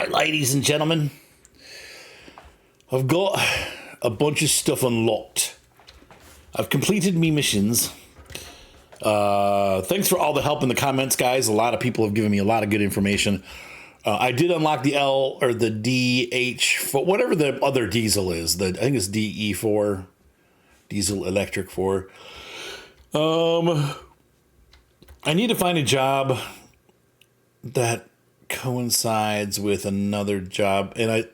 Alright, ladies and gentlemen, I've got a bunch of stuff unlocked. I've completed me missions. Thanks for all the help in the comments, guys. A lot of people have given me a lot of good information. I did unlock the L or the DH, whatever the other diesel is. I think it's DE4, diesel electric 4. I need to find a job that coincides with another job, and I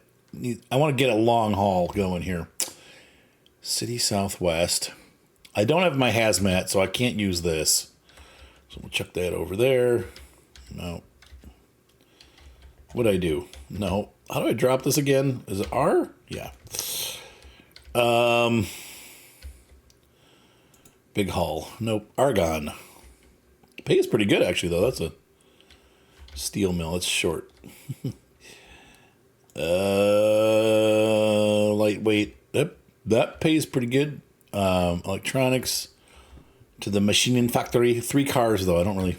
want to get a long haul going here. City Southwest. I don't have my hazmat, so I can't use this. So we'll chuck that over there. No. What'd I do? No. How do I drop this again? Is it R? Yeah. Big haul. Nope. Argon. Pay is pretty good, actually, though. That's a steel mill. It's short. Lightweight. Yep. That pays pretty good. Electronics to the machining factory. 3 cars, though. I don't really.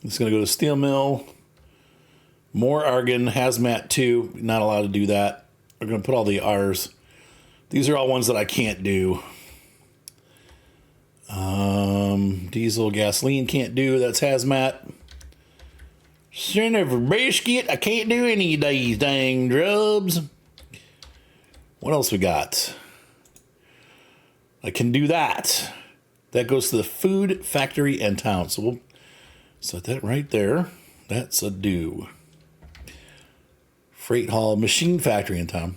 It's going to go to steel mill. More argon. Hazmat 2. Not allowed to do that. We're going to put all the R's. These are all ones that I can't do. Diesel, gasoline can't do. That's hazmat. Son of a biscuit. I can't do any of these dang jobs. What else we got? I can do that. That goes to the food factory and town. So we'll set that right there. That's a do. Freight haul, machine factory in town.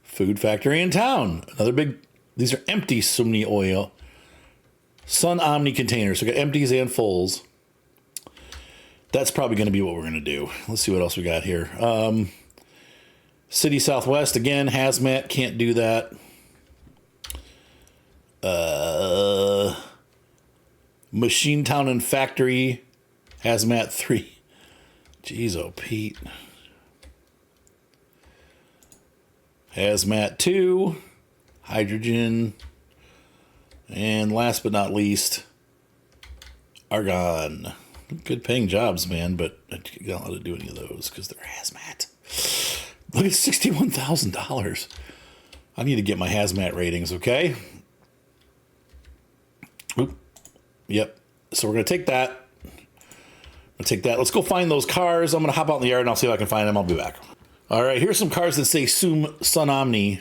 Food factory in town. Another big, these are empty Sumni oil. Sun Omni containers. So we got empties and fulls. That's probably going to be what we're going to do. Let's see what else we got here. City Southwest, again, hazmat, can't do that. Machine Town and Factory, hazmat 3. Jeez, oh, Pete. Hazmat 2, hydrogen, and last but not least, argon. Good paying jobs, man, but I don't know how to do any of those because they're hazmat. Look at $61,000. I need to get my hazmat ratings, okay? Oop. Yep. So we're going to take that. Let's go find those cars. I'm going to hop out in the yard and I'll see if I can find them. I'll be back. All right, here's some cars that say Sun Omni.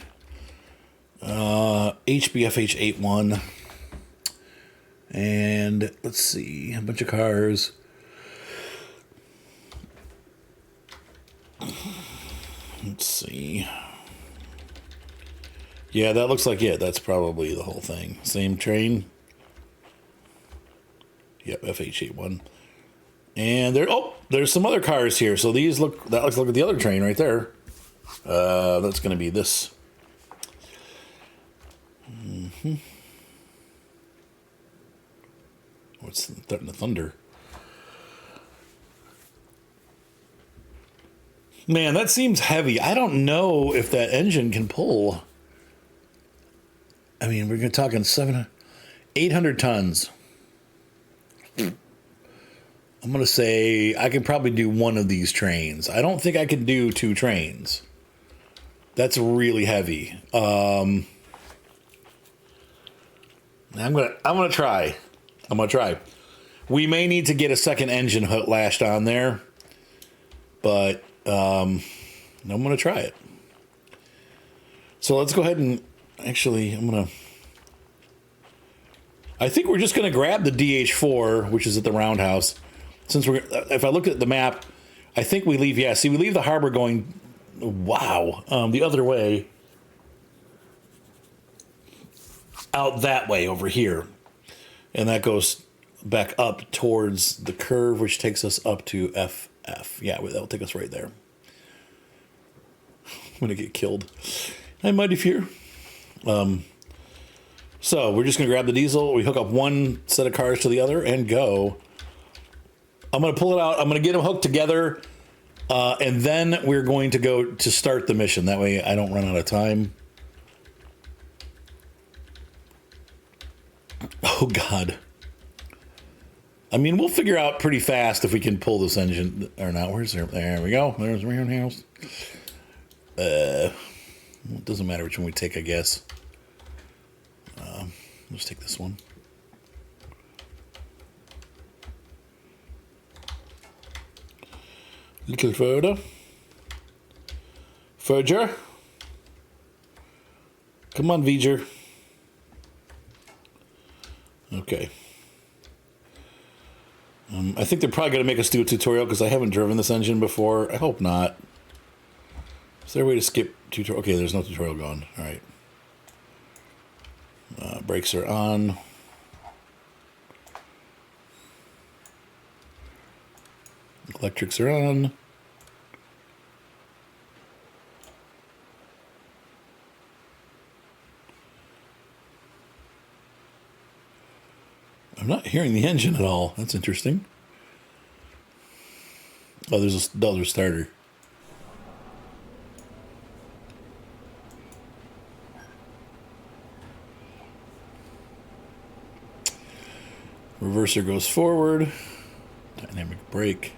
HBFH81. And let's see, a bunch of cars. Let's see. Yeah, that looks like it. That's probably the whole thing. Same train. Yep, FH81. And there's some other cars here. So these that looks like the other train right there. That's going to be this. What's threatening the thunder? Man, that seems heavy. I don't know if that engine can pull. I mean, we're talking 800 tons. I'm going to say I can probably do one of these trains. I don't think I can do 2 trains. That's really heavy. I'm going to try. We may need to get a second engine lashed on there, but I'm going to try it. So let's go ahead and actually, I think we're just going to grab the DH4, which is at the roundhouse. Since if I look at the map, I think we leave, we leave the harbor going, the other way. Out that way over here. And that goes back up towards the curve, which takes us up to FF. Yeah, that'll take us right there. I'm going to get killed. I might if here. So we're just going to grab the diesel. We hook up one set of cars to the other and go. I'm going to pull it out. I'm going to get them hooked together. And then we're going to go to start the mission. That way I don't run out of time. Oh, God. I mean, we'll figure out pretty fast if we can pull this engine or not. Where's there? There we go. There's rear house. It doesn't matter which one we take, I guess. Let's take this one. Little further. Further. Come on, V'ger. Okay. I think they're probably going to make us do a tutorial because I haven't driven this engine before. I hope not. Is there a way to skip tutorial? Okay, there's no tutorial going. All right. Brakes are on. Electrics are on. I'm not hearing the engine at all. That's interesting. Oh, there's a dollar starter. Reverser goes forward. Dynamic brake.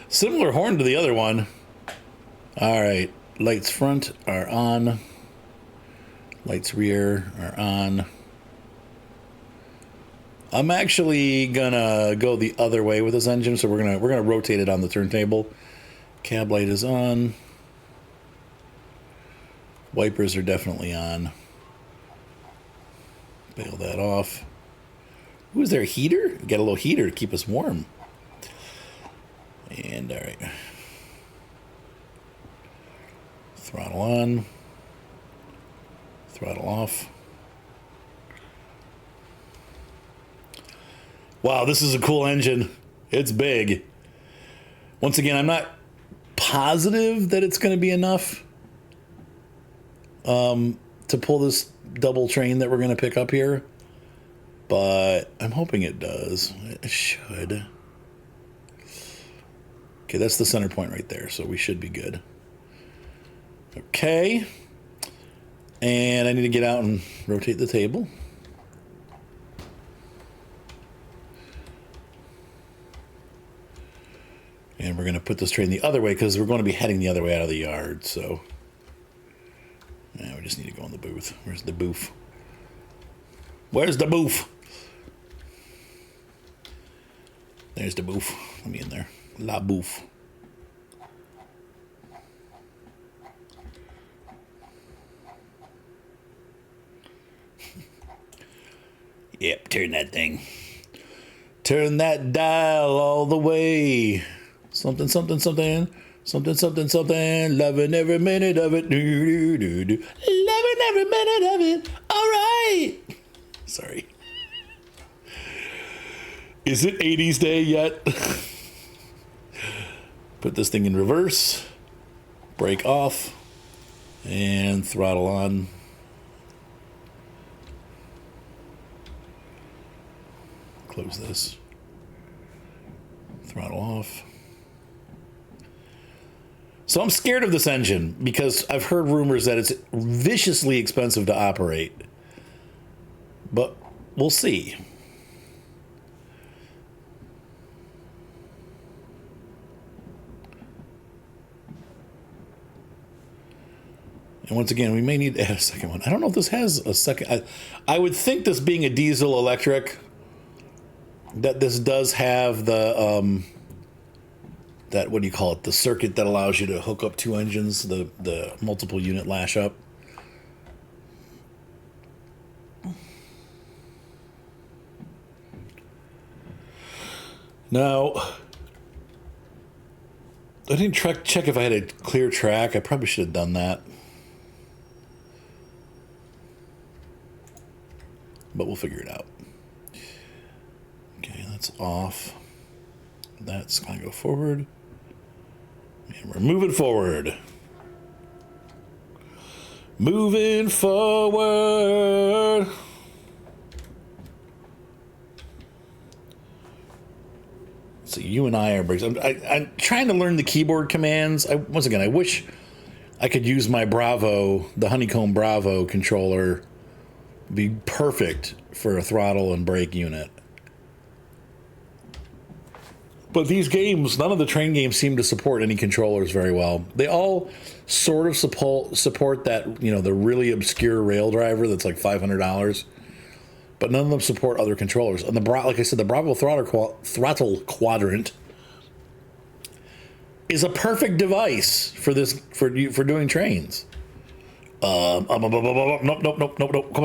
Similar horn to the other one. All right. Lights front are on. Lights rear are on. I'm actually gonna go the other way with this engine, so we're gonna rotate it on the turntable. Cab light is on. Wipers are definitely on. Bail that off. Ooh, is there a heater? Got a little heater to keep us warm. And all right. Throttle on. Throttle off. Wow, this is a cool engine. It's big. Once again, I'm not positive that it's going to be enough to pull this double train that we're going to pick up here, but I'm hoping it does. It should. Okay, that's the center point right there, so we should be good. Okay. And I need to get out and rotate the table. And we're going to put this train the other way because we're going to be heading the other way out of the yard. So yeah, we just need to go in the booth. Where's the booth? Where's the booth? There's the booth. Let me in there. La booth. Yep, turn that thing. Turn that dial all the way. Something, something, something. Something, something, something. Loving every minute of it. Do, do, do, do. Loving every minute of it. All right. Sorry. Is it 80s day yet? Put this thing in reverse. Brake off. And throttle on. Close this. Throttle off. So I'm scared of this engine because I've heard rumors that it's viciously expensive to operate. But we'll see. And once again, we may need to add a second one. I don't know if this has a second. I would think this being a diesel electric, that this does have the that, what do you call it, the circuit that allows you to hook up two engines, the multiple unit lash up. Now, I didn't check if I had a clear track. I probably should have done that, but we'll figure it out. Okay, that's off. That's going to go forward. And we're moving forward. Moving forward. So you and I are breaks. I'm trying to learn the keyboard commands. Once again, I wish I could use my Bravo, the Honeycomb Bravo controller Be perfect for a throttle and brake unit. But these games, none of the train games seem to support any controllers very well. They all sort of support that, you know, the really obscure rail driver that's like $500. But none of them support other controllers. And like I said, the Bravo throttle quadrant is a perfect device for this for doing trains. Nope. Come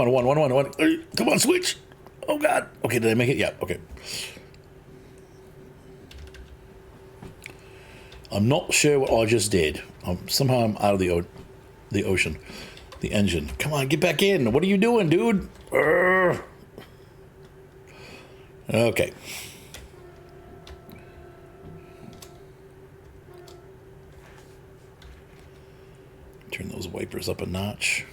on, one. Come on, switch. Oh God. Okay, did I make it? Yeah. Okay. I'm not sure what I just did. Somehow I'm out of the ocean. The engine. Come on, get back in. What are you doing, dude? Okay. Turn those wipers up a notch.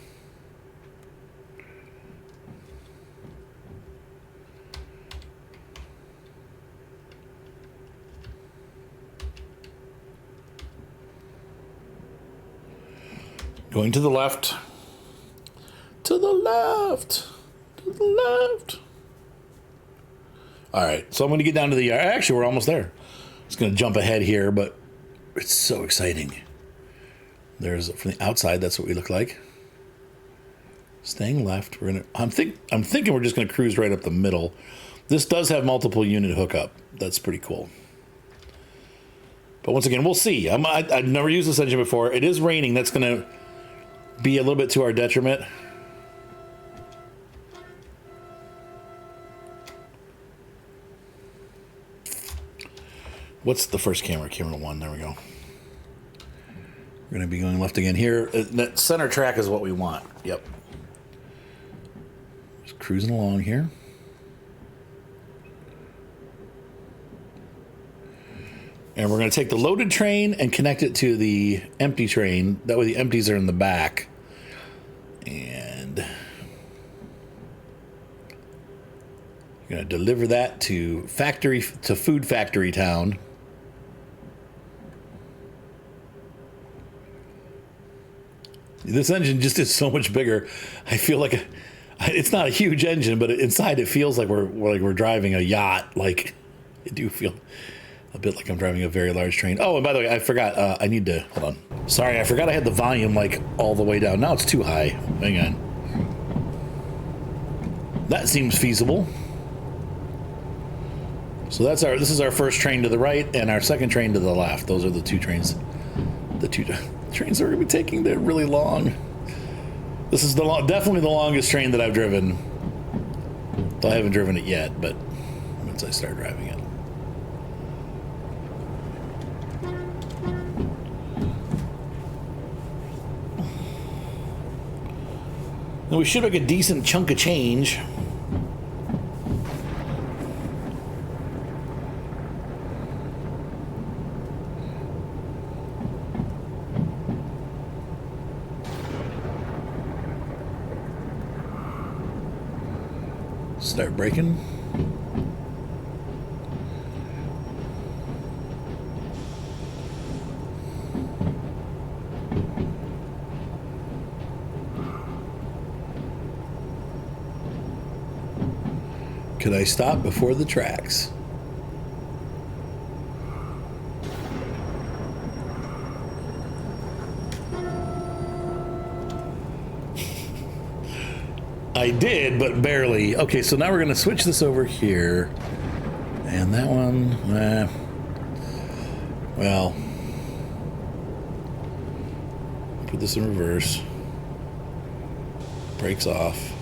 Going to the left. To the left. To the left. All right, so I'm going to get down to the... Actually, we're almost there. Just going to jump ahead here, but it's so exciting. There's from the outside. That's what we look like. Staying left. We're gonna. I'm thinking we're just going to cruise right up the middle. This does have multiple unit hookup. That's pretty cool. But once again, we'll see. I've never used this engine before. It is raining. That's going to be a little bit to our detriment. What's the first camera? Camera 1. There we go. We're going to be going left again here. That center track is what we want. Yep. Just cruising along here. And we're going to take the loaded train and connect it to the empty train. That way the empties are in the back. And you're going to deliver that to Food Factory Town. This engine just is so much bigger. I feel like it's not a huge engine, but inside it feels like we're driving a yacht. Like, I do feel a bit like I'm driving a very large train. Oh, and by the way, I forgot. I need to hold on. Sorry, I forgot I had the volume like all the way down. Now it's too high. Hang on. That seems feasible. So this is our first train to the right and our second train to the left. Those are the two trains. The two trains that we're going to be taking. They're really long. This is definitely the longest train that I've driven. Though I haven't driven it yet, but once I start driving it. Now we should make a decent chunk of change. Start braking. Could I stop before the tracks? I did, but barely. Okay, so now we're going to switch this over here. And that one, well, put this in reverse. Brakes off.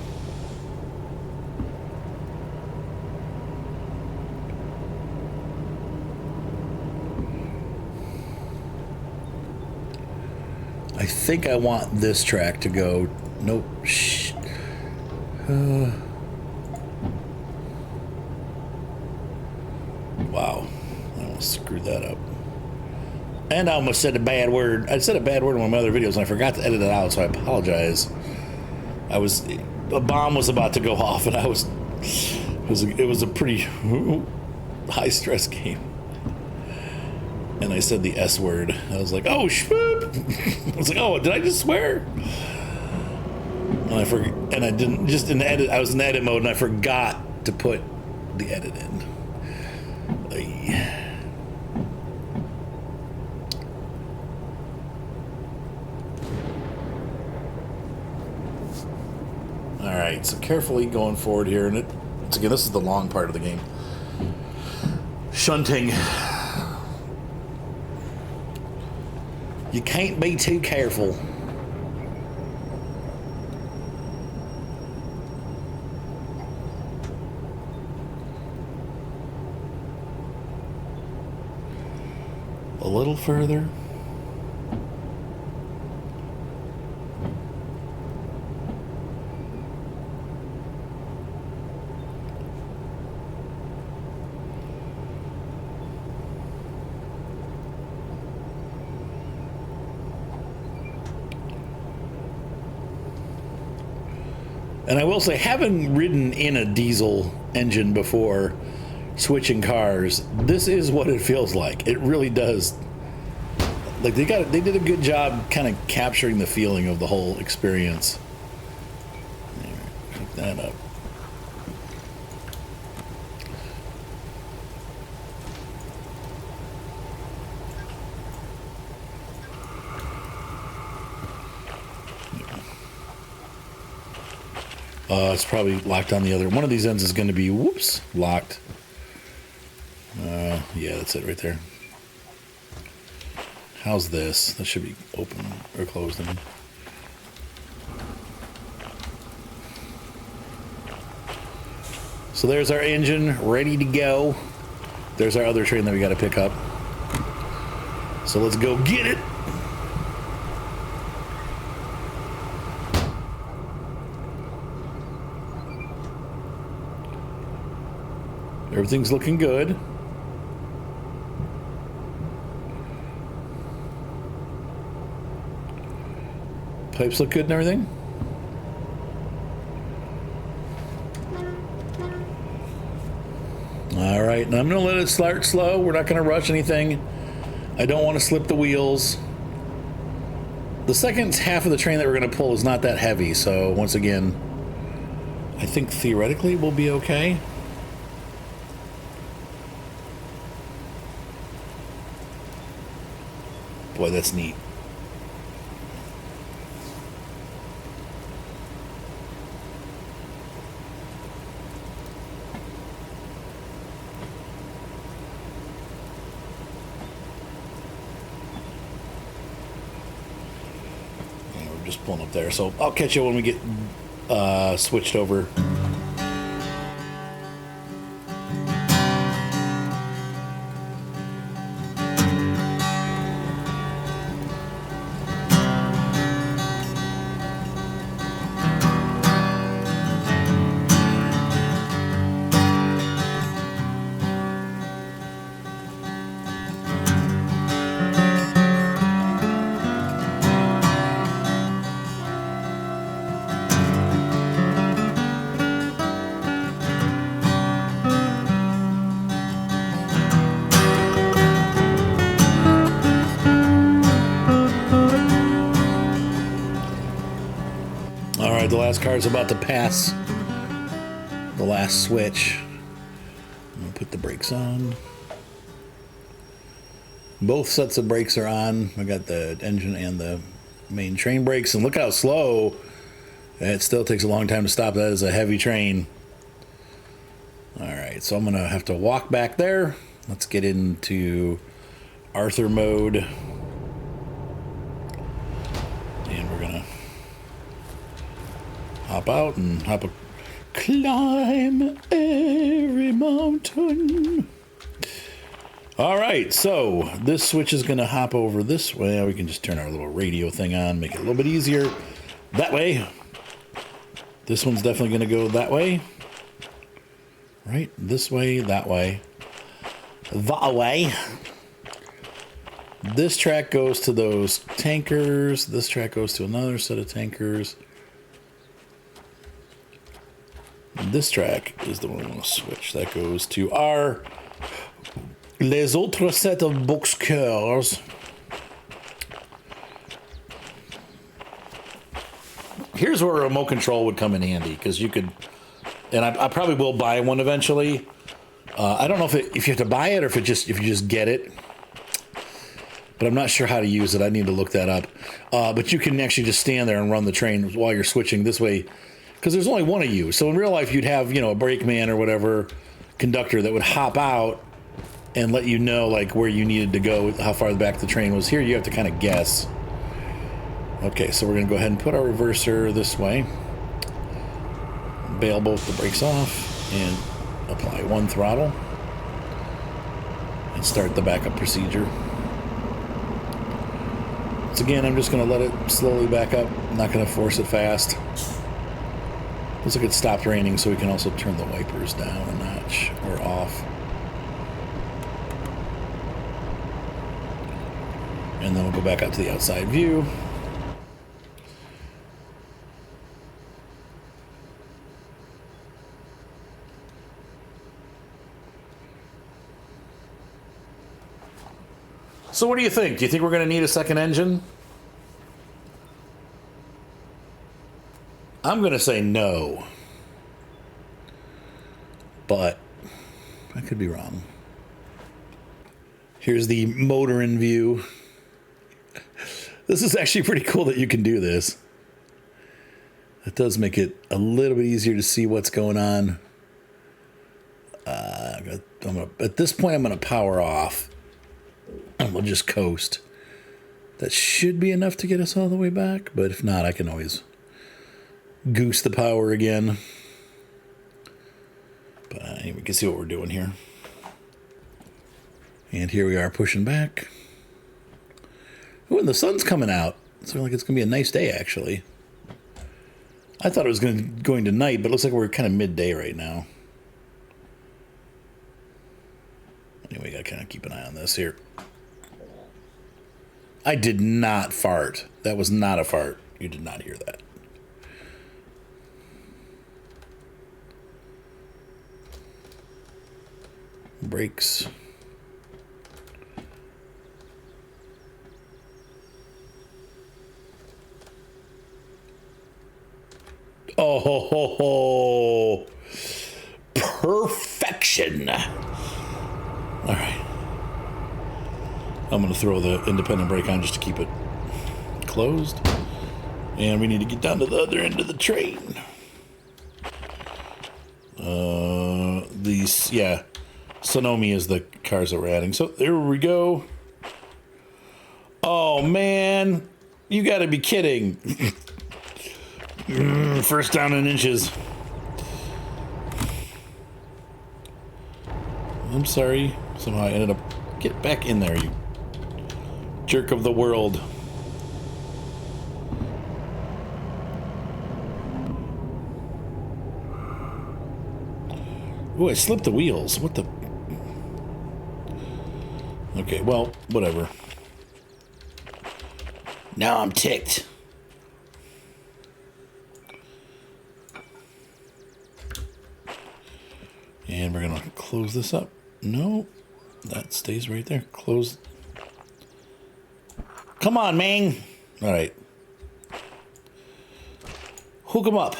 I think I want this track to go. Nope. Wow, I almost screwed that up. And I almost said a bad word. I said a bad word in one of my other videos, and I forgot to edit it out, so I apologize. A bomb was about to go off, and it was a pretty high stress game. And I said the S word. I was like, oh, shmoop. I was like, oh, did I just swear? And I forgot, and I didn't, just in the edit, I was in edit mode and I forgot to put the edit in. All right, so carefully going forward here, and it's again, this is the long part of the game. Shunting. You can't be too careful. A little further. And I will say, having ridden in a diesel engine before, switching cars, this is what it feels like. It really does. Like they did a good job kind of capturing the feeling of the whole experience. Hook that up. It's probably locked on the other. One of these ends is going to be, whoops, locked. Yeah, that's it right there. How's this? That should be open or closed. So there's our engine ready to go. There's our other train that we got to pick up. So let's go get it. Everything's looking good. Pipes look good and everything. All right, now I'm going to let it start slow. We're not going to rush anything. I don't want to slip the wheels. The second half of the train that we're going to pull is not that heavy, so once again, I think theoretically we'll be okay. Boy, that's neat. Yeah, we're just pulling up there, so I'll catch you when we get switched over. The last car is about to pass the last switch. I'm gonna put the brakes on. Both sets of brakes are on. I got the engine and the main train brakes, and look how slow. It still takes a long time to stop. That is a heavy train. All right, so I'm gonna have to walk back there. Let's get into Arthur mode. And we're gonna hop out and climb every mountain. All right, so this switch is going to hop over this way. We can just turn our little radio thing on, make it a little bit easier. That way. This one's definitely going to go that way. Right, this way, that way. That way. This track goes to those tankers. This track goes to another set of tankers. This track is the one we want to switch. That goes to our les autres set of boxcars. here's where a remote control would come in handy, because you could, and I probably will buy one eventually. I don't know if you have to buy it or if you just get it, but I'm not sure how to use it. I need to look that up. But you can actually just stand there and run the train while you're switching this way, because there's only one of you. So in real life, you'd have, a brakeman or whatever conductor that would hop out and let you know like where you needed to go, how far back the train was. Here you have to kind of guess. Okay, so we're going to go ahead and put our reverser this way. Bail both the brakes off and apply one throttle. And start the backup procedure. So again, I'm just going to let it slowly back up. I'm not going to force it fast. Looks like it stopped raining, so we can also turn the wipers down a notch or off. And then we'll go back out to the outside view. So what do you think? Do you think we're going to need a second engine? I'm going to say no. But I could be wrong. Here's the motor in view. This is actually pretty cool that you can do this. It does make it a little bit easier to see what's going on. At this point, I'm going to power off. And we'll just coast. That should be enough to get us all the way back. But if not, I can always goose the power again. But we can see what we're doing here. And here we are pushing back. Oh, and the sun's coming out. It's looking like it's going to be a nice day, actually. I thought it was going to night, but it looks like we're kind of midday right now. Anyway, got to kind of keep an eye on this here. I did not fart. That was not a fart. You did not hear that. Brakes. Oh, ho, ho, ho. Perfection. All right. I'm going to throw the independent brake on just to keep it closed. And we need to get down to the other end of the train. Sonomi is the cars that we're adding. So there we go. Oh, man. You got to be kidding. First down in inches. I'm sorry. Somehow I ended up... Get back in there, you jerk of the world. Ooh, I slipped the wheels. What the... Okay, well, whatever. Now I'm ticked. And we're going to close this up. No, that stays right there. Close. Come on, man. All right. Hook them up.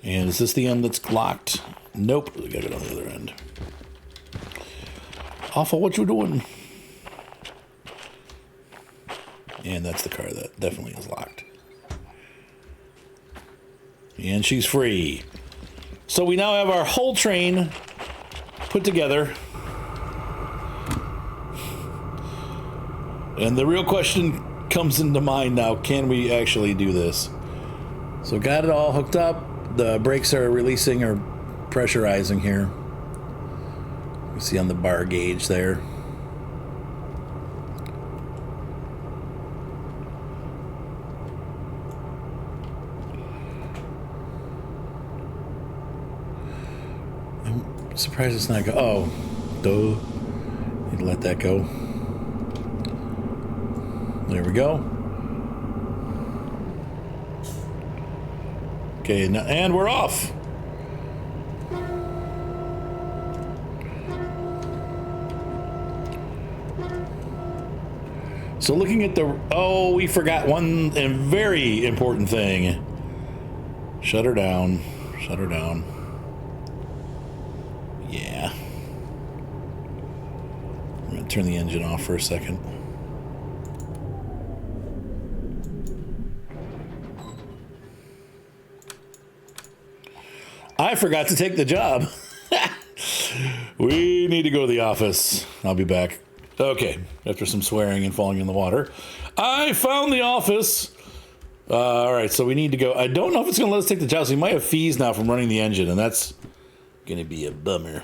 And is this the end that's locked? Nope. We got it on the other end. Awful, what you doing? And that's the car that definitely is locked. And she's free. So we now have our whole train put together. And the real question comes into mind now, can we actually do this? So got it all hooked up. The brakes are releasing or pressurizing here. You see on the bar gauge there. I'm surprised it's not go. Oh, duh. Need to let that go. There we go. Okay, now, and we're off. So looking at the, oh, we forgot one very important thing. Shut her down. Shut her down. Yeah. I'm going to turn the engine off for a second. I forgot to take the job. We need to go to the office. I'll be back. Okay, after some swearing and falling in the water, I found the office. All right, so we need to go. I don't know if it's going to let us take the job. So we might have fees now from running the engine, and that's going to be a bummer.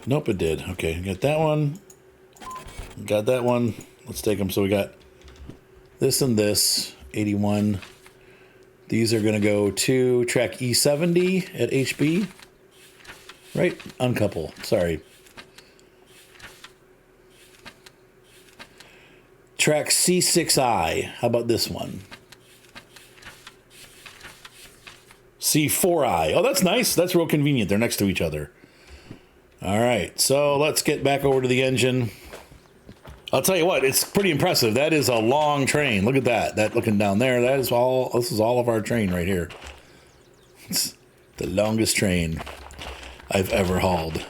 Nope, it did. Okay, got that one. Got that one. Let's take them. So we got this and this, 81. These are going to go to track E70 at HB. Right? Uncouple. Sorry. Track C6I. How about this one? C4I. Oh, that's nice. That's real convenient. They're next to each other. All right. So let's get back over to the engine. I'll tell you what, it's pretty impressive. That is a long train. Look at that. That looking down there. That is all. This is all of our train right here. It's the longest train I've ever hauled.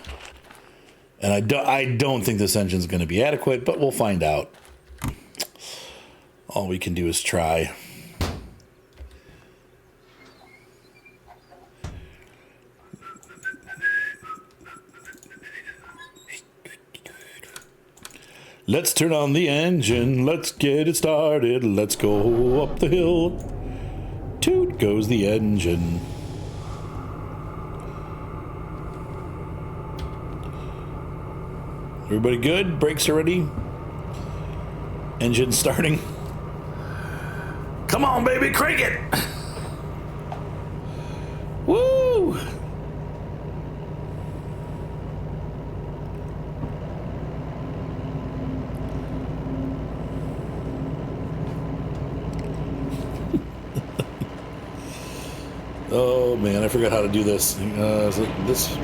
And I don't think this engine's going to be adequate, but we'll find out. All we can do is try. Let's turn on the engine. Let's get it started. Let's go up the hill. Toot goes the engine. Everybody good? Brakes are ready? Engine starting. Come on, baby, crank it! Woo! Oh man, I forgot how to do this. Is it this?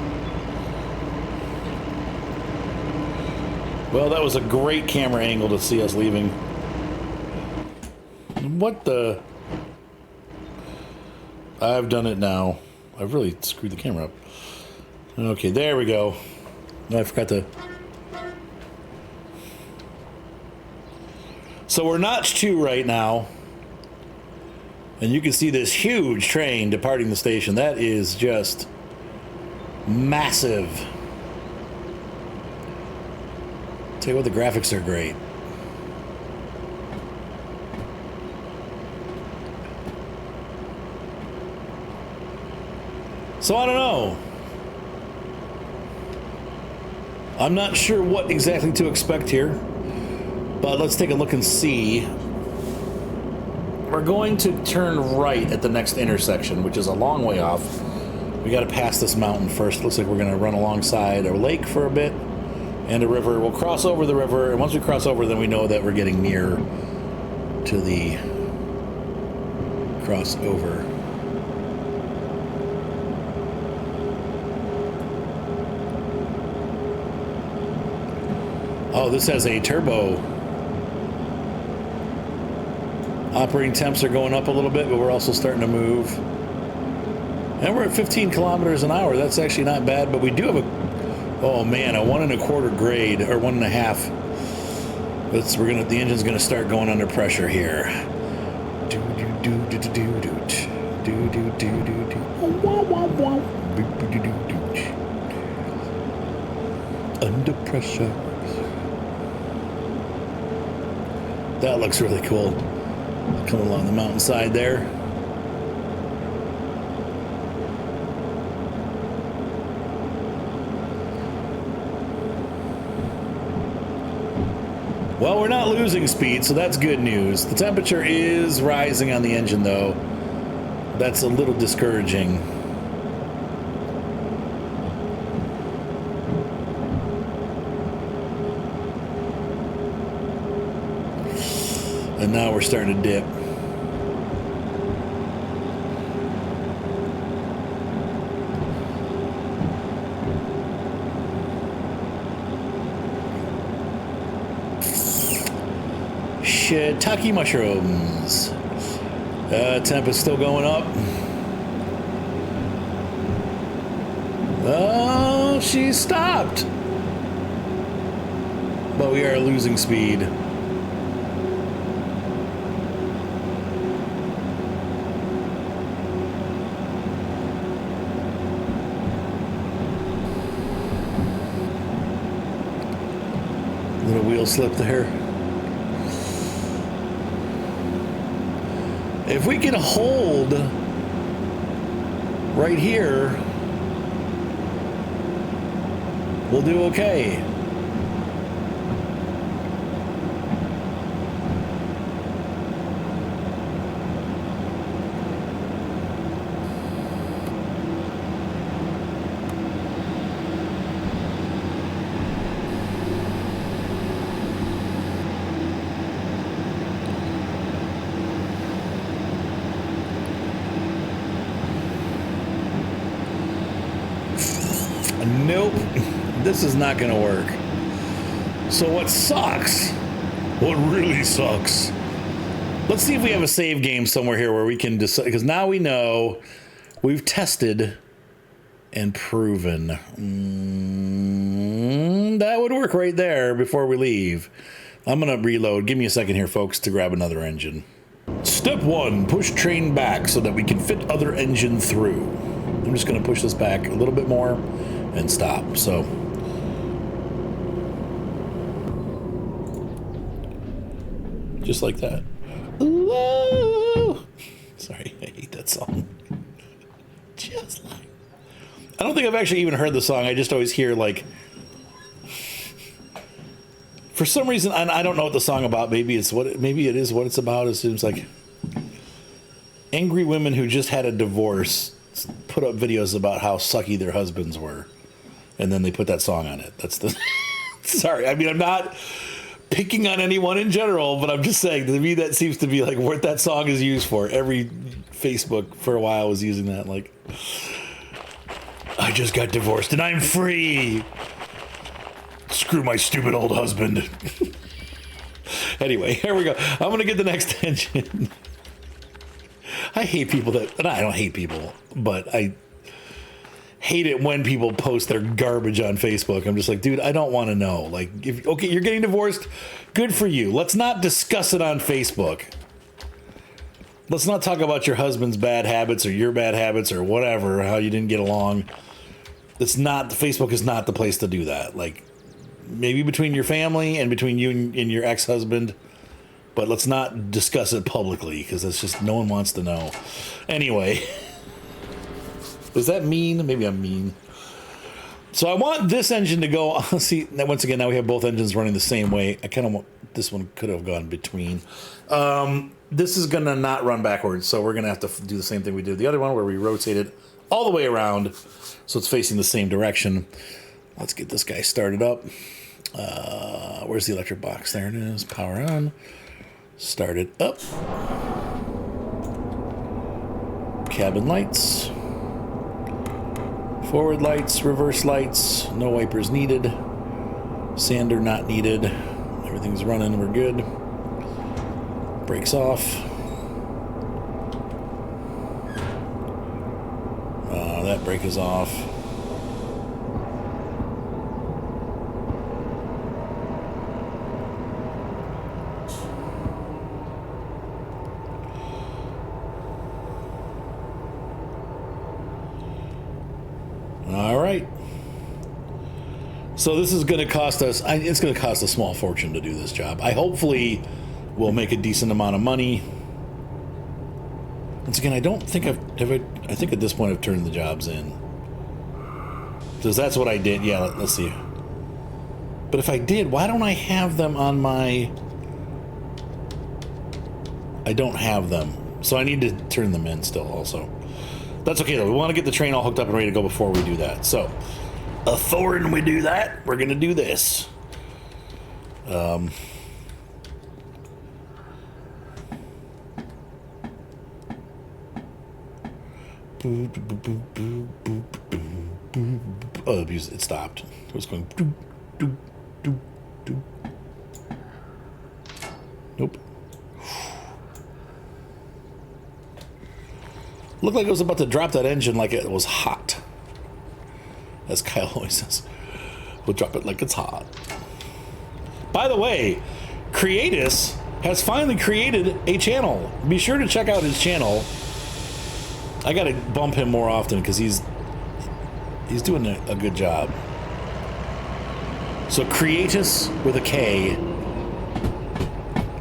Well, that was a great camera angle to see us leaving. What the? I've done it now. I've really screwed the camera up. Okay, there we go. No, I forgot to. So we're notch 2 right now. And you can see this huge train departing the station. That is just massive. Tell you what, the graphics are great. So I don't know. I'm not sure what exactly to expect here, but let's take a look and see. We're going to turn right at the next intersection, which is a long way off. We got to pass this mountain first. Looks like we're going to run alongside a lake for a bit and a river. We'll cross over the river, and once we cross over, then we know that we're getting near to the crossover. Oh, this has a turbo. Operating temps are going up a little bit, but we're also starting to move. And we're at 15 kilometers an hour. That's actually not bad, but we do have a, oh man, a 1.25 grade, or 1.5. The engine's gonna start going under pressure here. Under pressure. That looks really cool. Coming along the mountainside there. Well, we're not losing speed, so that's good news. The temperature is rising on the engine, though. That's a little discouraging. And now we're starting to dip. shiitake mushrooms. Temp is still going up. Oh, she stopped. But we are losing speed. Little wheel slip there. If we can hold right here, we'll do okay. Nope, this is not gonna work. So what sucks, what really sucks, let's see if we have a save game somewhere here where we can decide, because now we know we've tested and proven. That would work right there before we leave. I'm gonna reload. Give me a second here, folks, to grab another engine. Step 1, push train back so that we can fit other engine through. I'm just gonna push this back a little bit more and stop. So just like that. Ooh. Sorry, I hate that song. Just like, I don't think I've actually even heard the song. I just always hear, like, for some reason, I don't know what the song about. Maybe it is what it's about. It seems like angry women who just had a divorce put up videos about how sucky their husbands were. And then they put that song on it. That's the... Sorry, I mean, I'm not picking on anyone in general, but I'm just saying, to me, that seems to be like what that song is used for. Every Facebook for a while was using that, like, I just got divorced and I'm free. Screw my stupid old husband. Anyway, here we go. I'm going to get the next engine. I hate people that... And I don't hate people, but I hate it when people post their garbage on Facebook. I'm just like, dude, I don't want to know. Like, okay, you're getting divorced. Good for you. Let's not discuss it on Facebook. Let's not talk about your husband's bad habits or your bad habits or whatever, how you didn't get along. It's not... Facebook is not the place to do that. Like, maybe between your family and between you and your ex-husband, but let's not discuss it publicly, because that's just... no one wants to know. Anyway... Was that mean? Maybe I'm mean. So I want this engine to go... See, once again, now we have both engines running the same way. I kind of want... This one could have gone between. This is going to not run backwards, so we're going to have to do the same thing we did the other one, where we rotate it all the way around, so it's facing the same direction. Let's get this guy started up. Where's the electric box? There it is. Power on. Start it up. Cabin lights. Forward lights, reverse lights, no wipers needed. Sander not needed. Everything's running, we're good. Brakes off. That brake is off. All right. So this is going to cost us, it's going to cost a small fortune to do this job. I hopefully will make a decent amount of money. Once again, I don't think I think at this point I've turned the jobs in. Because that's what I did. Yeah, let's see. But if I did, why don't I have them on my... I don't have them. So I need to turn them in still also. That's okay though. We want to get the train all hooked up and ready to go before we do that. So, before we do that, we're going to do this. Oh, it stopped. It was going... Nope. Looked like it was about to drop that engine like it was hot. As Kyle always says. We'll drop it like it's hot. By the way, Creatus has finally created a channel. Be sure to check out his channel. I gotta bump him more often because he's doing a good job. So Creatus with a K,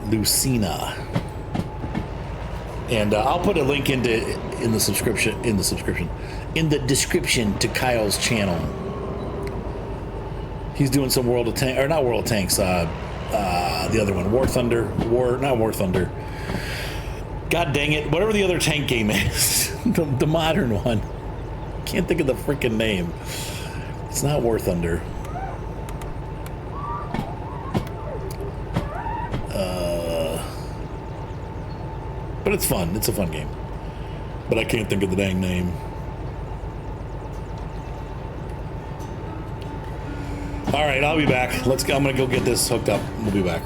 Lucina, and I'll put a link in the description to Kyle's channel. He's doing some World of Tanks, or not World of Tanks. The other one, not War Thunder. God dang it! Whatever the other tank game is, the modern one. Can't think of the freaking name. It's not War Thunder. But it's fun. It's a fun game. But I can't think of the dang name. All right, I'll be back. Let's go. I'm gonna go get this hooked up. We'll be back.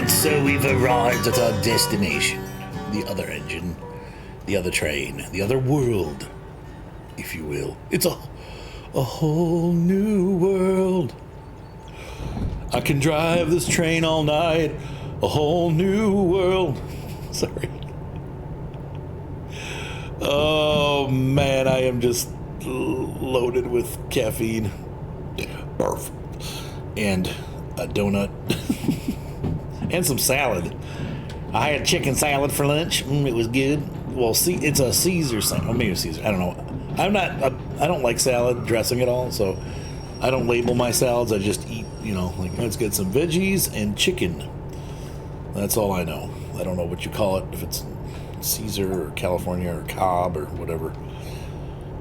So we've arrived at our destination. The other engine, the other train, the other world, if you will. It's a whole new world. I can drive this train all night. A whole new world. Sorry. Oh man, I am just loaded with caffeine. Barf. And a donut. And some salad. I had chicken salad for lunch. It was good. Well, see, it's a Caesar salad. Or maybe a Caesar. I don't know. I don't like salad dressing at all, so I don't label my salads. I just eat, like, let's get some veggies and chicken. That's all I know. I don't know what you call it, if it's Caesar or California or Cobb or whatever.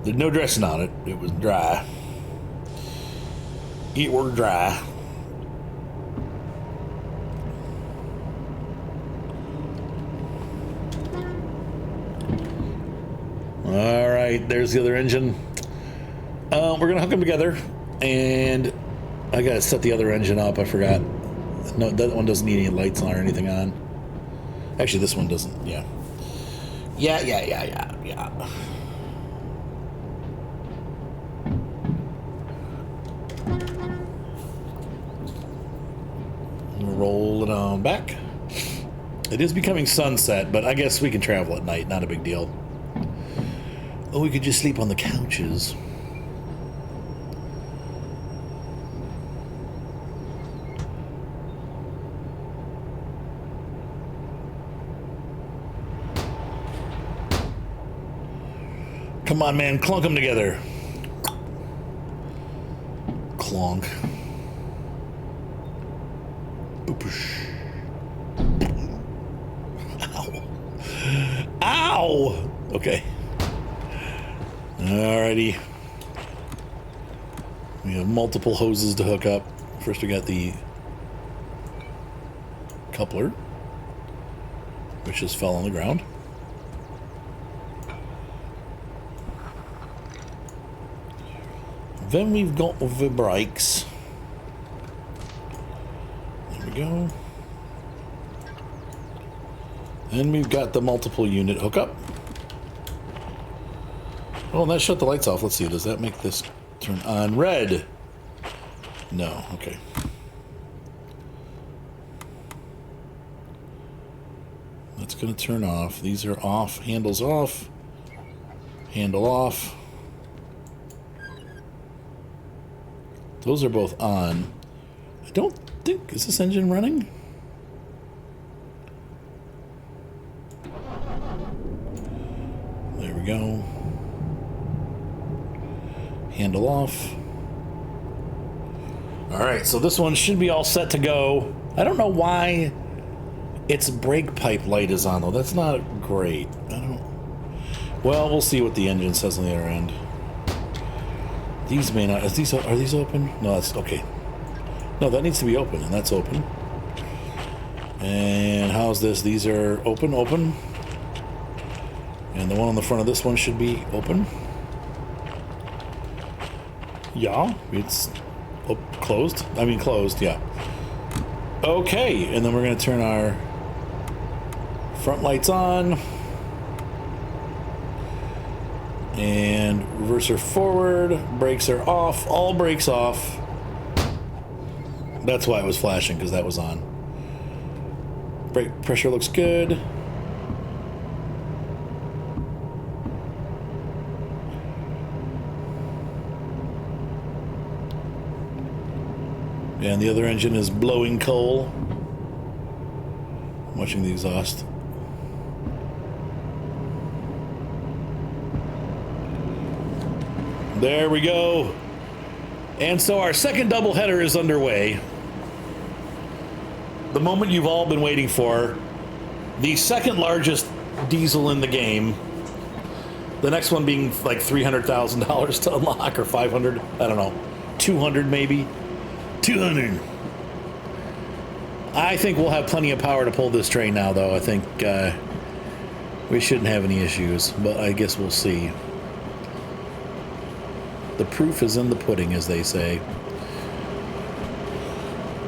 There's no dressing on it. It was dry. It were dry. All right, there's the other engine. We're gonna hook them together, and I gotta set the other engine up. I forgot. No, that one doesn't need any lights on or anything on. Actually, this one doesn't. Yeah. Roll it on back. It is becoming sunset, but I guess we can travel at night. Not a big deal. Or we could just sleep on the couches. Come on, man. Clunk them together. Clonk. Boopoosh. Ow. Ow! Okay. Alrighty. We have multiple hoses to hook up. First we got the coupler, which just fell on the ground. Then we've got the brakes. There we go. Then we've got the multiple unit hookup. Oh, and that shut the lights off. Let's see. Does that make this turn on red? No, okay. That's going to turn off. These are off. Handles off. Handle off. Those are both on. I don't think... Is this engine running? There we go. Handle off. Alright, so this one should be all set to go. I don't know why its brake pipe light is on, though. That's not great. I don't... Well, we'll see what the engine says on the other end. These may not... Are these open? No, that's... Okay. No, that needs to be open, and that's open. And how's this? These are open. And the one on the front of this one should be open. Yeah, it's closed. I mean, closed, yeah. Okay, and then we're going to turn our front lights on. And reverser forward. Brakes are off. All brakes off. That's why it was flashing, because that was on. Brake pressure looks good. And the other engine is blowing coal. I'm watching the exhaust. There we go. And so our second doubleheader is underway. The moment you've all been waiting for. The second largest diesel in the game. The next one being like $300,000 to unlock, or 500. I don't know. 200 maybe. 200. I think we'll have plenty of power to pull this train now, though. I think we shouldn't have any issues, but I guess we'll see. The proof is in the pudding, as they say.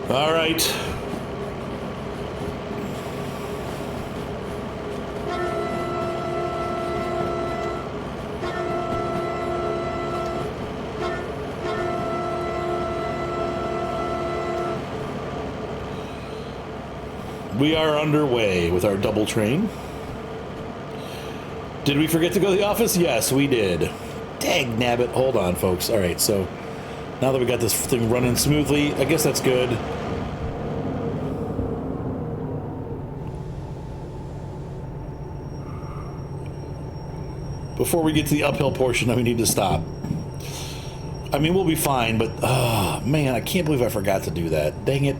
All right. We are underway with our double train. Did we forget to go to the office? Yes, we did. Dang nabbit. Hold on, folks. All right, so now that we got this thing running smoothly, I guess that's good. Before we get to the uphill portion, we need to stop. I mean, we'll be fine, but, oh, man, I can't believe I forgot to do that. Dang it.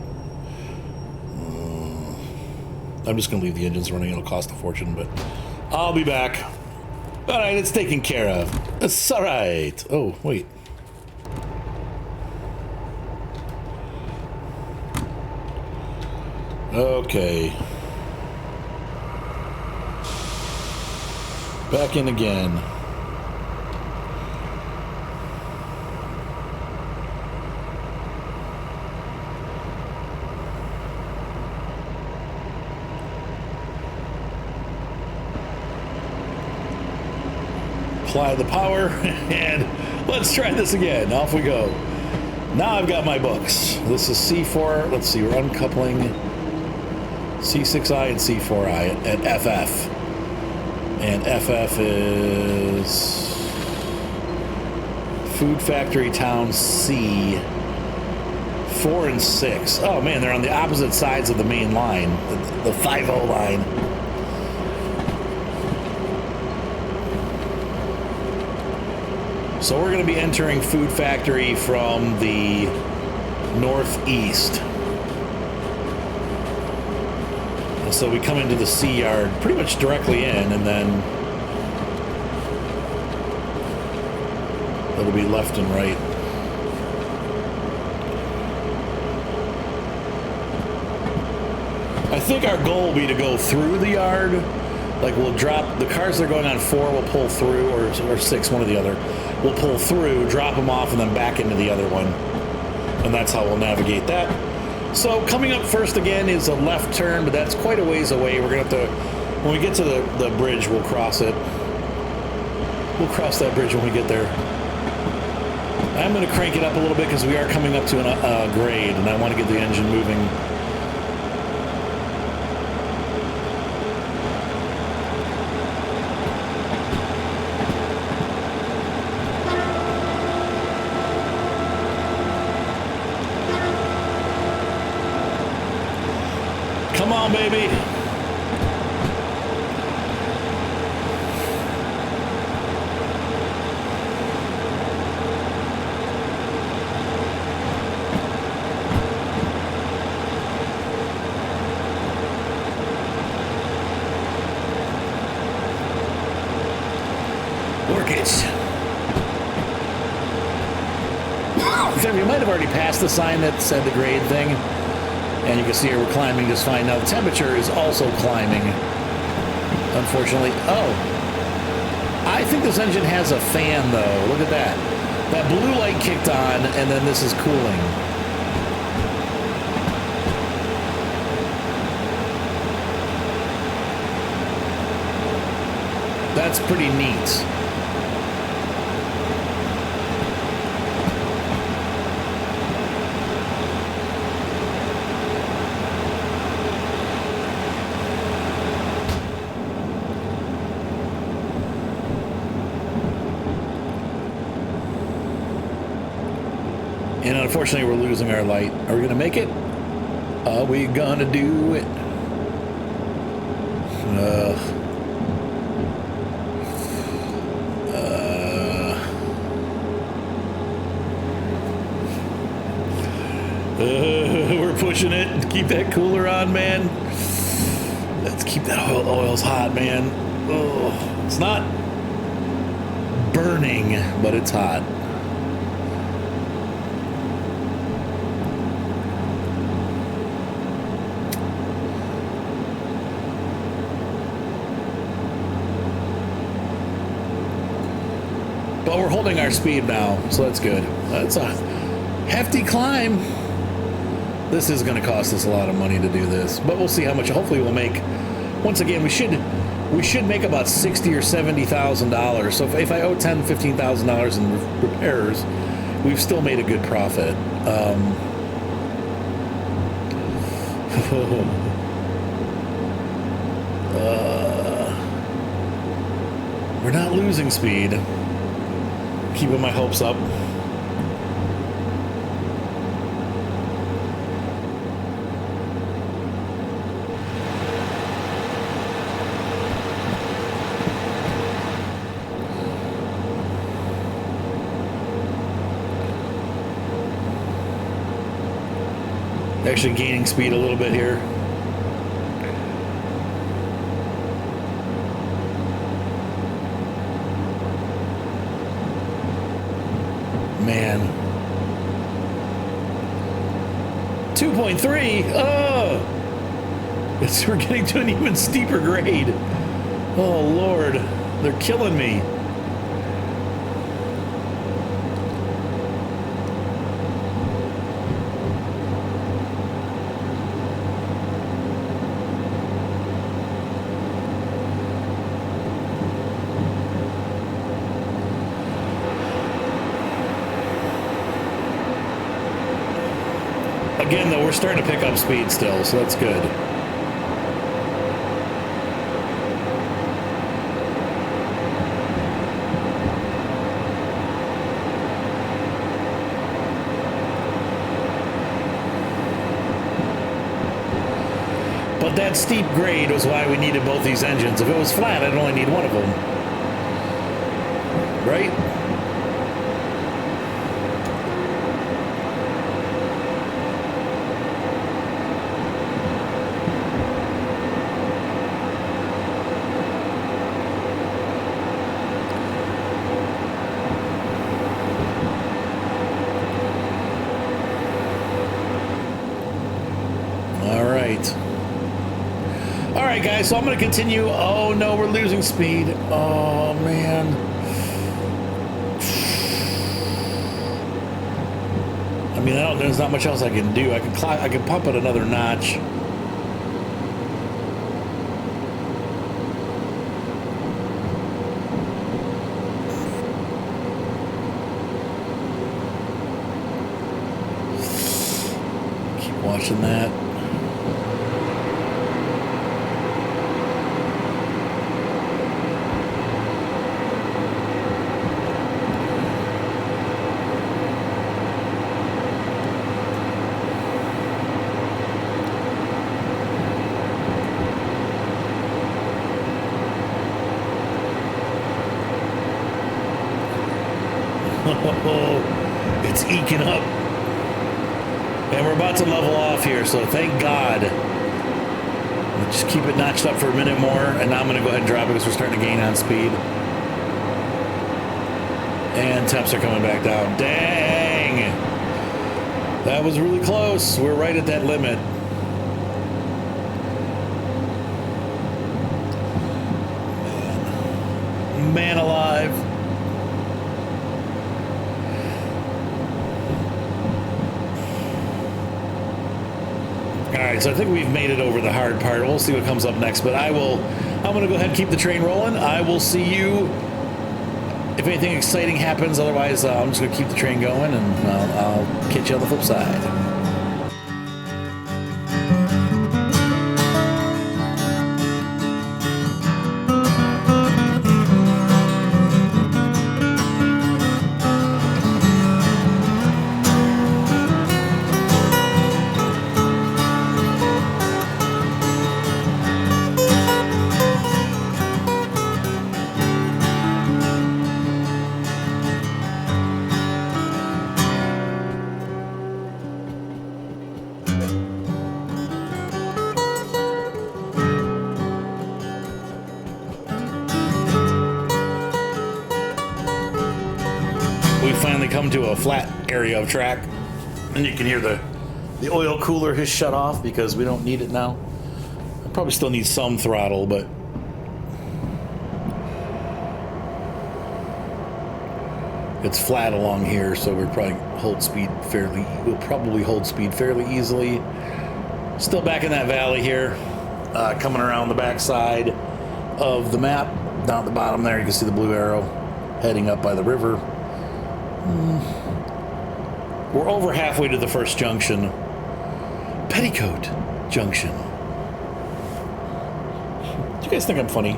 I'm just going to leave the engines running. It'll cost a fortune, but I'll be back. All right, it's taken care of. It's all right. Oh, wait. Okay. Back in again. Apply the power, and let's try this again. Off we go. Now I've got my books. This is C4. Let's see, we're uncoupling C6I and C4I at FF. And FF is Food Factory Town C. 4 and 6. Oh man, they're on the opposite sides of the main line, the 5-0 line. So we're going to be entering Food Factory from the northeast. And so we come into the C yard pretty much directly in, and then it'll be left and right. I think our goal will be to go through the yard. Like, we'll drop the cars that are going on 4, we'll pull through, or 6, one or the other. We'll pull through, drop them off, and then back into the other one. And that's how we'll navigate that. So coming up first again is a left turn, but that's quite a ways away. We're going to have to, when we get to the bridge, we'll cross it. We'll cross that bridge when we get there. I'm going to crank it up a little bit because we are coming up to a grade, and I want to get the engine moving. Come on, baby. Work it. You might have already passed the sign that said the grade thing. And you can see here we're climbing just fine. Now the temperature is also climbing, unfortunately. Oh, I think this engine has a fan though. Look at that. That blue light kicked on and then this is cooling. That's pretty neat. And unfortunately, we're losing our light. Are we going to make it? Are we going to do it? We're pushing it. Keep that cooler on, man. Let's keep that oils hot, man. Oh, it's not burning, but it's hot. But we're holding our speed now, so that's good. That's a hefty climb. This is going to cost us a lot of money to do this, but we'll see how much. Hopefully, we'll make. Once again, we should make about $60,000 or $70,000. So if I owe $10,000-$15,000 in repairs, we've still made a good profit. We're not losing speed. Keeping my hopes up. Actually gaining speed a little bit here. Man. 2.3. Oh, we're getting to an even steeper grade. Oh Lord, they're killing me. Again, though, we're starting to pick up speed still, so that's good. But that steep grade was why we needed both these engines. If it was flat, I'd only need one of them. Right? Guys, so I'm going to continue. Oh no, we're losing speed. Oh man. I mean, there's not much else I can do. I can pump it another notch. Watching that. It's eking up. And we're about to level off here, so thank God. We'll just keep it notched up for a minute more, and now I'm going to go ahead and drop it because we're starting to gain on speed. And temps are coming back down. Dang! That was really close. We're right at that limit. Man alive. Alright, so I think we've made it over the hard part. We'll see what comes up next, but I'm going to go ahead and keep the train rolling. I will see you if anything exciting happens. Otherwise, I'm just going to keep the train going, and I'll catch you on the flip side. We finally come to a flat area of track, and you can hear the oil cooler has shut off because we don't need it now. I probably still need some throttle, but it's flat along here, so we'll probably hold speed fairly easily. Still back in that valley here, coming around the backside of the map. Down at the bottom there, you can see the blue arrow heading up by the river. We're over halfway to the first junction. Petticoat Junction. Do you guys think I'm funny?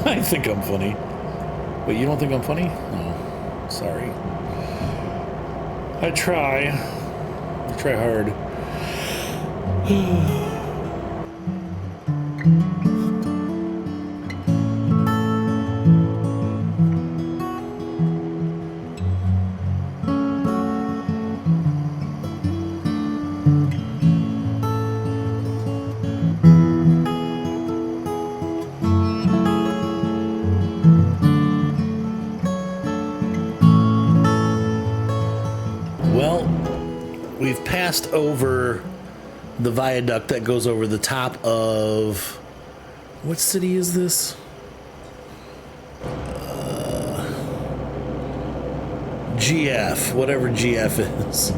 I think I'm funny. Wait, you don't think I'm funny? No. Sorry. I try. I try hard. Well, we've passed over the viaduct that goes over the top of... What city is this? GF, whatever GF is.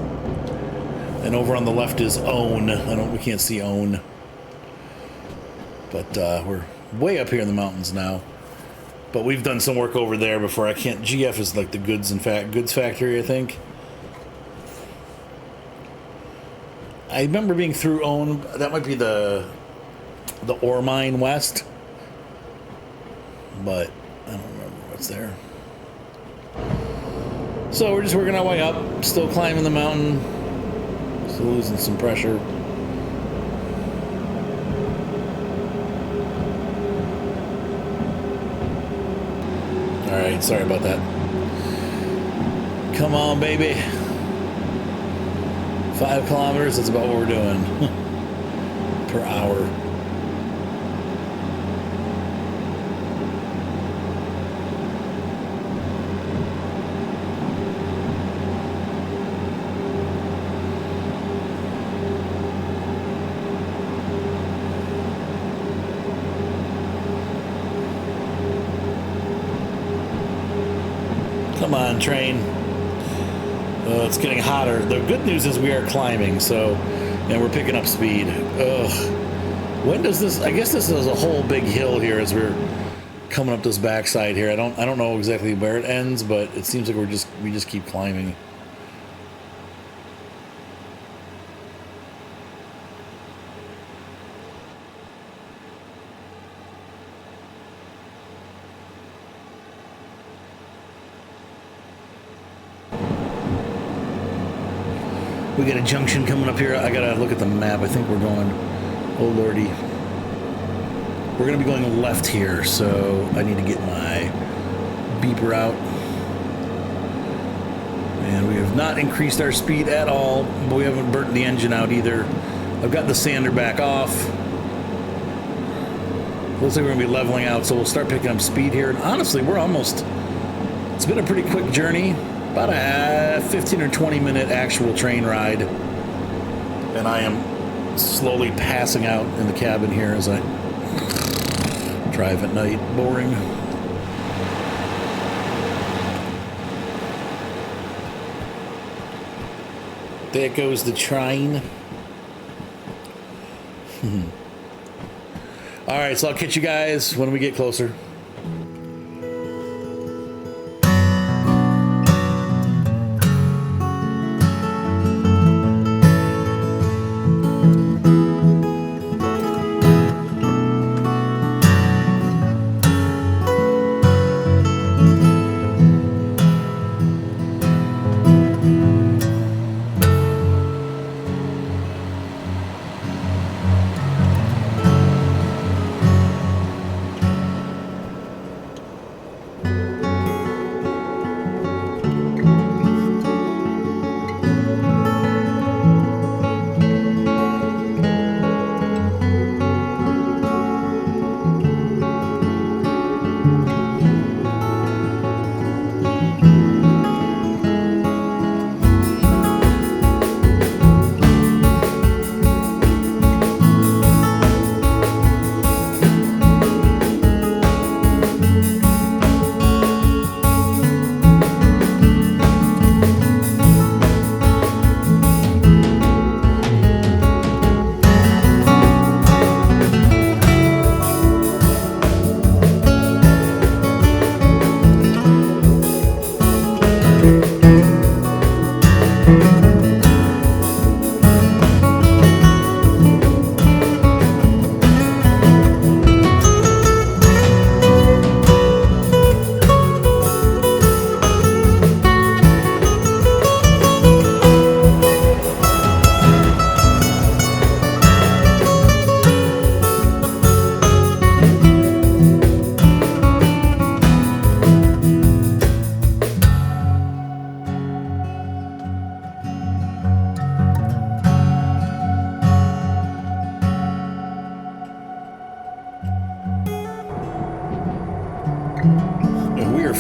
And over on the left is Own. We can't see Own. But we're way up here in the mountains now. But we've done some work over there before. GF is like the goods factory, I think. I remember being through Own. That might be the ore mine west. But I don't remember what's there. So we're just working our way up. Still climbing the mountain. Still losing some pressure. Alright, sorry about that. Come on, baby. 5 kilometers, that's about what we're doing per hour. Come on, train. It's getting hotter. The good news is we are climbing, and we're picking up speed. Ugh. When does this? I guess this is a whole big hill here as we're coming up this backside here. I don't know exactly where it ends, but it seems like we just keep climbing. We got a junction coming up here. I gotta look at the map. I think we're going, oh lordy. We're gonna be going left here, so I need to get my beeper out. And we have not increased our speed at all, but we haven't burnt the engine out either. I've got the sander back off. Looks like we're gonna be leveling out, so we'll start picking up speed here. And honestly, we're almost, it's been a pretty quick journey. About a 15 or 20 minute actual train ride. And I am slowly passing out in the cabin here as I drive at night. Boring. There goes the train. All right, so I'll catch you guys when we get closer.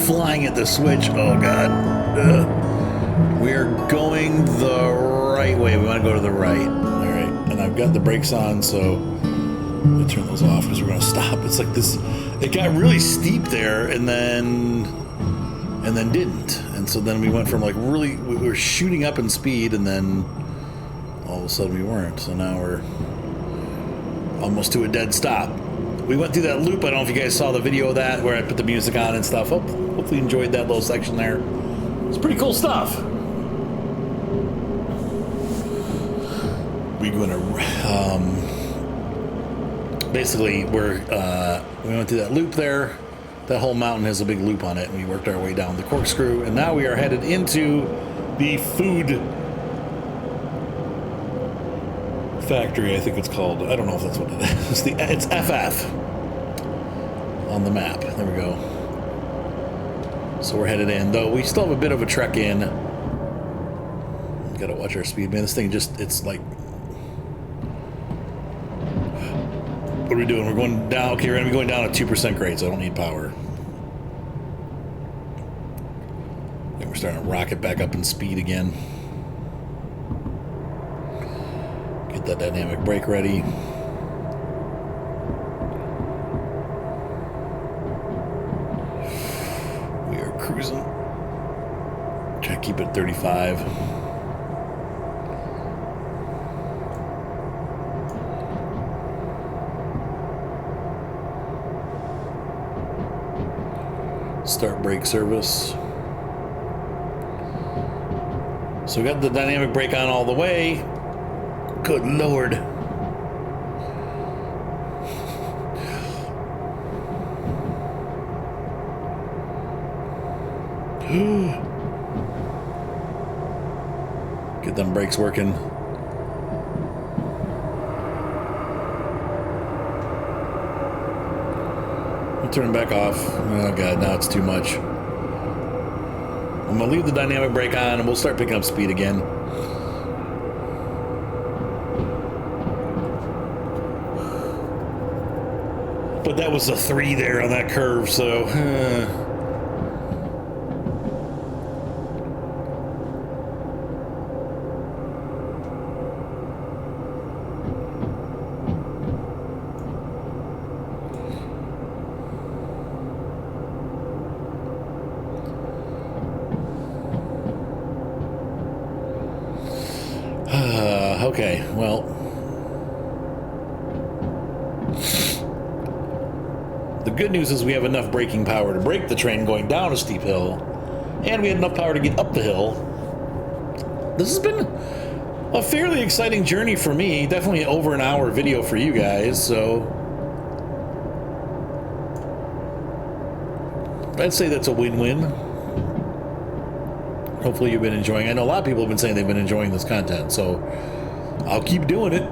Flying at the switch. Oh god. We are going the right way. We want to go to the right. All right, and I've got the brakes on, so let me turn those off because we're going to stop. It's like this, it got really steep there and then didn't, and so then we went from like really, we were shooting up in speed and then all of a sudden we weren't, so now we're almost to a dead stop. We went through that loop. I don't know if you guys saw the video of that where I put the music on and stuff. Hopefully you enjoyed that little section there. It's pretty cool stuff. We're going to basically we went through that loop there. That whole mountain has a big loop on it, and we worked our way down the corkscrew, and now we are headed into the food factory, I think it's called. I don't know if that's what it is. It's FF on the map. There we go. So we're headed in, though we still have a bit of a trek in. Gotta watch our speed, man. This thing just, it's like, what are we doing? We're going down. Okay, we're gonna be going down at 2% grade, so I don't need power. And we're starting to rocket back up in speed again. Get that dynamic brake ready. We are cruising. Try to keep it at 35. Start brake service. So we got the dynamic brake on all the way. Good Lord. Get them brakes working. I'll turn them back off. Oh god, now it's too much. I'm gonna leave the dynamic brake on and we'll start picking up speed again. But that was a 3 there on that curve, so... okay, well... The good news is we have enough braking power to brake the train going down a steep hill, and we had enough power to get up the hill. This has been a fairly exciting journey for me. Definitely over an hour video for you guys, so... I'd say that's a win-win. Hopefully you've been enjoying. I know a lot of people have been saying they've been enjoying this content, so I'll keep doing it.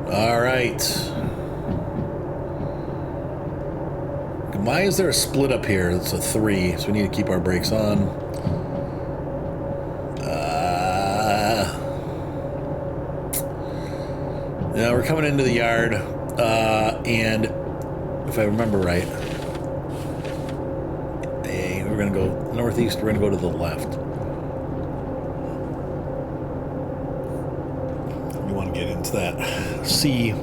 All right. Why is there a split up here? It's a 3, so we need to keep our brakes on. Now we're coming into the yard, and if I remember right, we're going to go northeast, we're going to go to the left. We want to get into that C.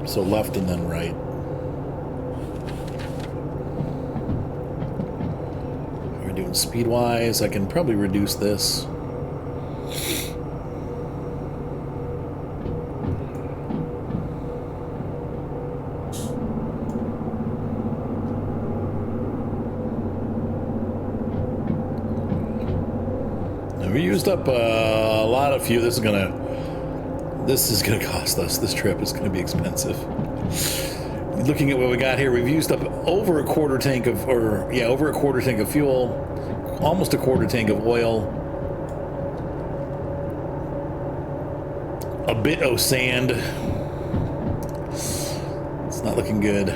So left and then right. We're doing speed-wise. I can probably reduce this. We used up a lot of fuel. This is gonna cost us. This trip is gonna be expensive. Looking at what we got here, we've used up over a quarter tank of fuel, almost a quarter tank of oil, a bit of sand. It's not looking good.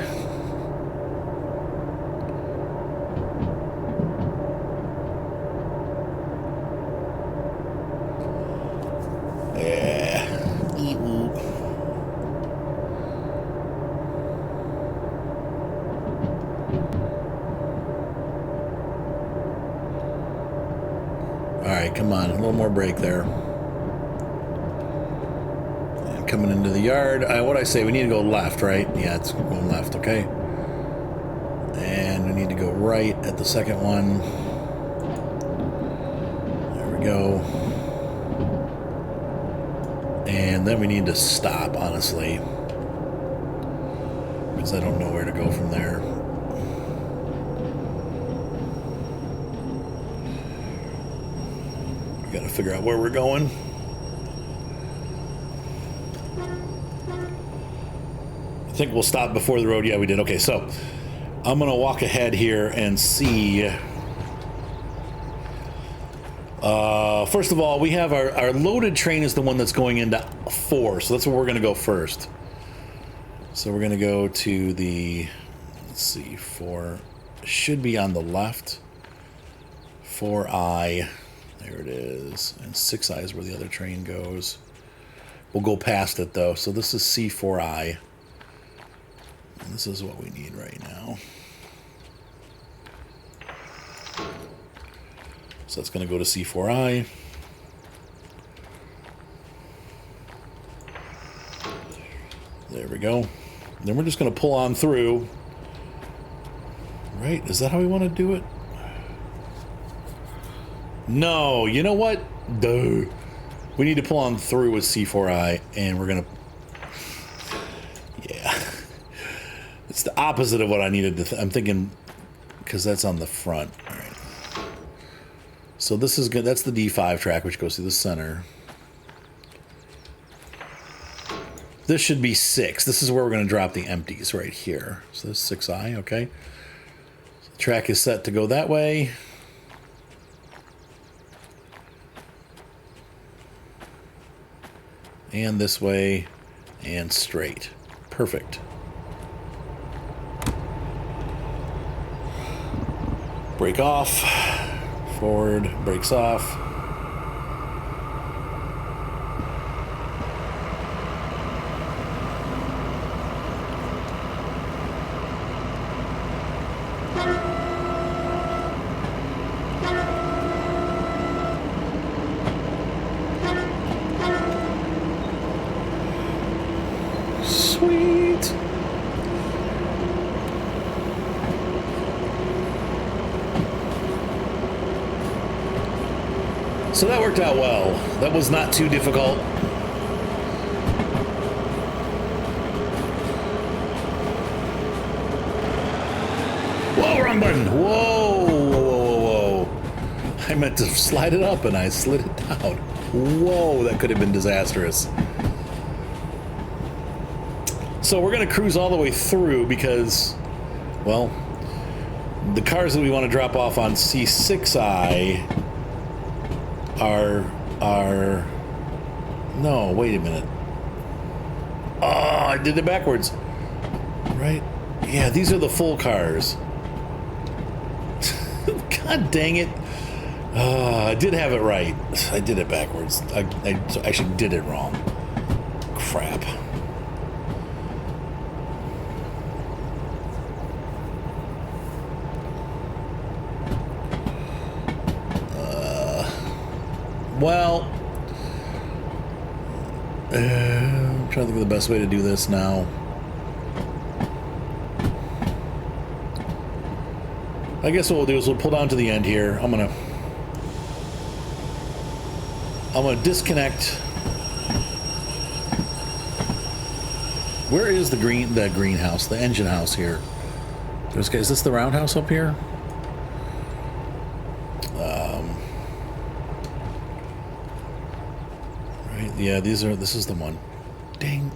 Come on, a little more brake there. And coming into the yard, what I say, we need to go left, right? Yeah, it's going left, okay. And we need to go right at the second one. There we go. And then we need to stop, honestly, because I don't know where to go from there. Got to figure out where we're going. I think we'll stop before the road. Yeah, we did. Okay, so I'm going to walk ahead here and see. First of all, we have our loaded train is the one that's going into 4. So that's where we're going to go first. So we're going to go to the, let's see, 4. Should be on the left. 4I. There it is. And 6I is where the other train goes. We'll go past it, though. So this is C4I. And this is what we need right now. So that's going to go to C4I. There we go. Then we're just going to pull on through. Right? Is that how we want to do it? No, you know what? Duh. We need to pull on through with C4I, and we're going to... Yeah. It's the opposite of what I needed to... I'm thinking... Because that's on the front. All right. So this is good. That's the D5 track, which goes through the center. This should be 6. This is where we're going to drop the empties right here. So this is 6I, okay? Track is set to go that way. And this way, and straight. Perfect. Brake off. Forward, brakes off. Sweet. So that worked out well. That was not too difficult. Whoa, wrong button. Whoa, whoa, whoa, whoa. I meant to slide it up and I slid it down. Whoa, that could have been disastrous. So we're going to cruise all the way through because, well, the cars that we want to drop off on C6I are no, wait a minute. Oh, I did it backwards. Right? Yeah, these are the full cars. God dang it. I did have it right. I did it backwards. I actually did it wrong. Crap. Well, I'm trying to think of the best way to do this now. I guess what we'll do is we'll pull down to the end here. I'm gonna disconnect. Where is the greenhouse, the engine house here? Is this the roundhouse up here? Right, yeah, this is the one. Dang.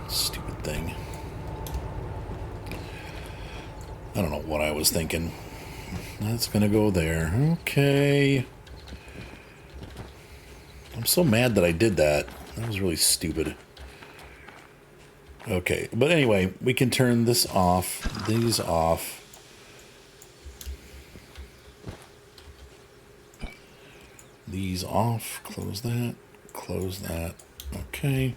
Stupid thing. I don't know what I was thinking. That's gonna go there. Okay. I'm so mad that I did that. That was really stupid. Okay, but anyway, we can turn this off, these off. These off, close that, okay.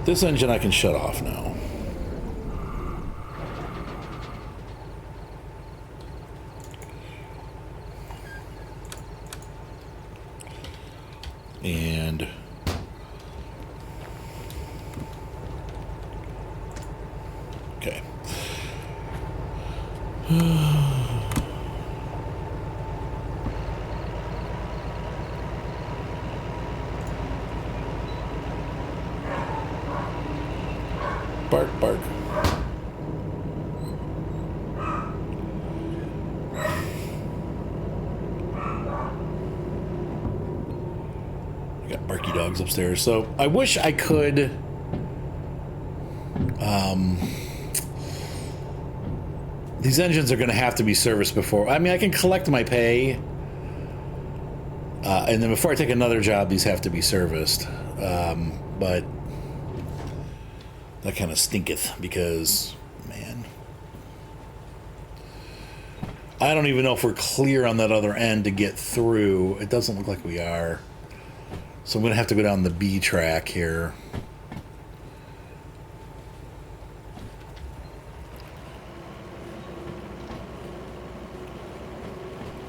This engine I can shut off now. And okay. Bark, bark. We got barky dogs upstairs. So I wish I could these engines are going to have to be serviced before. I mean, I can collect my pay, and then before I take another job, these have to be serviced. But that kind of stinketh because, man, I don't even know if we're clear on that other end to get through. It doesn't look like we are. So I'm going to have to go down the B track here.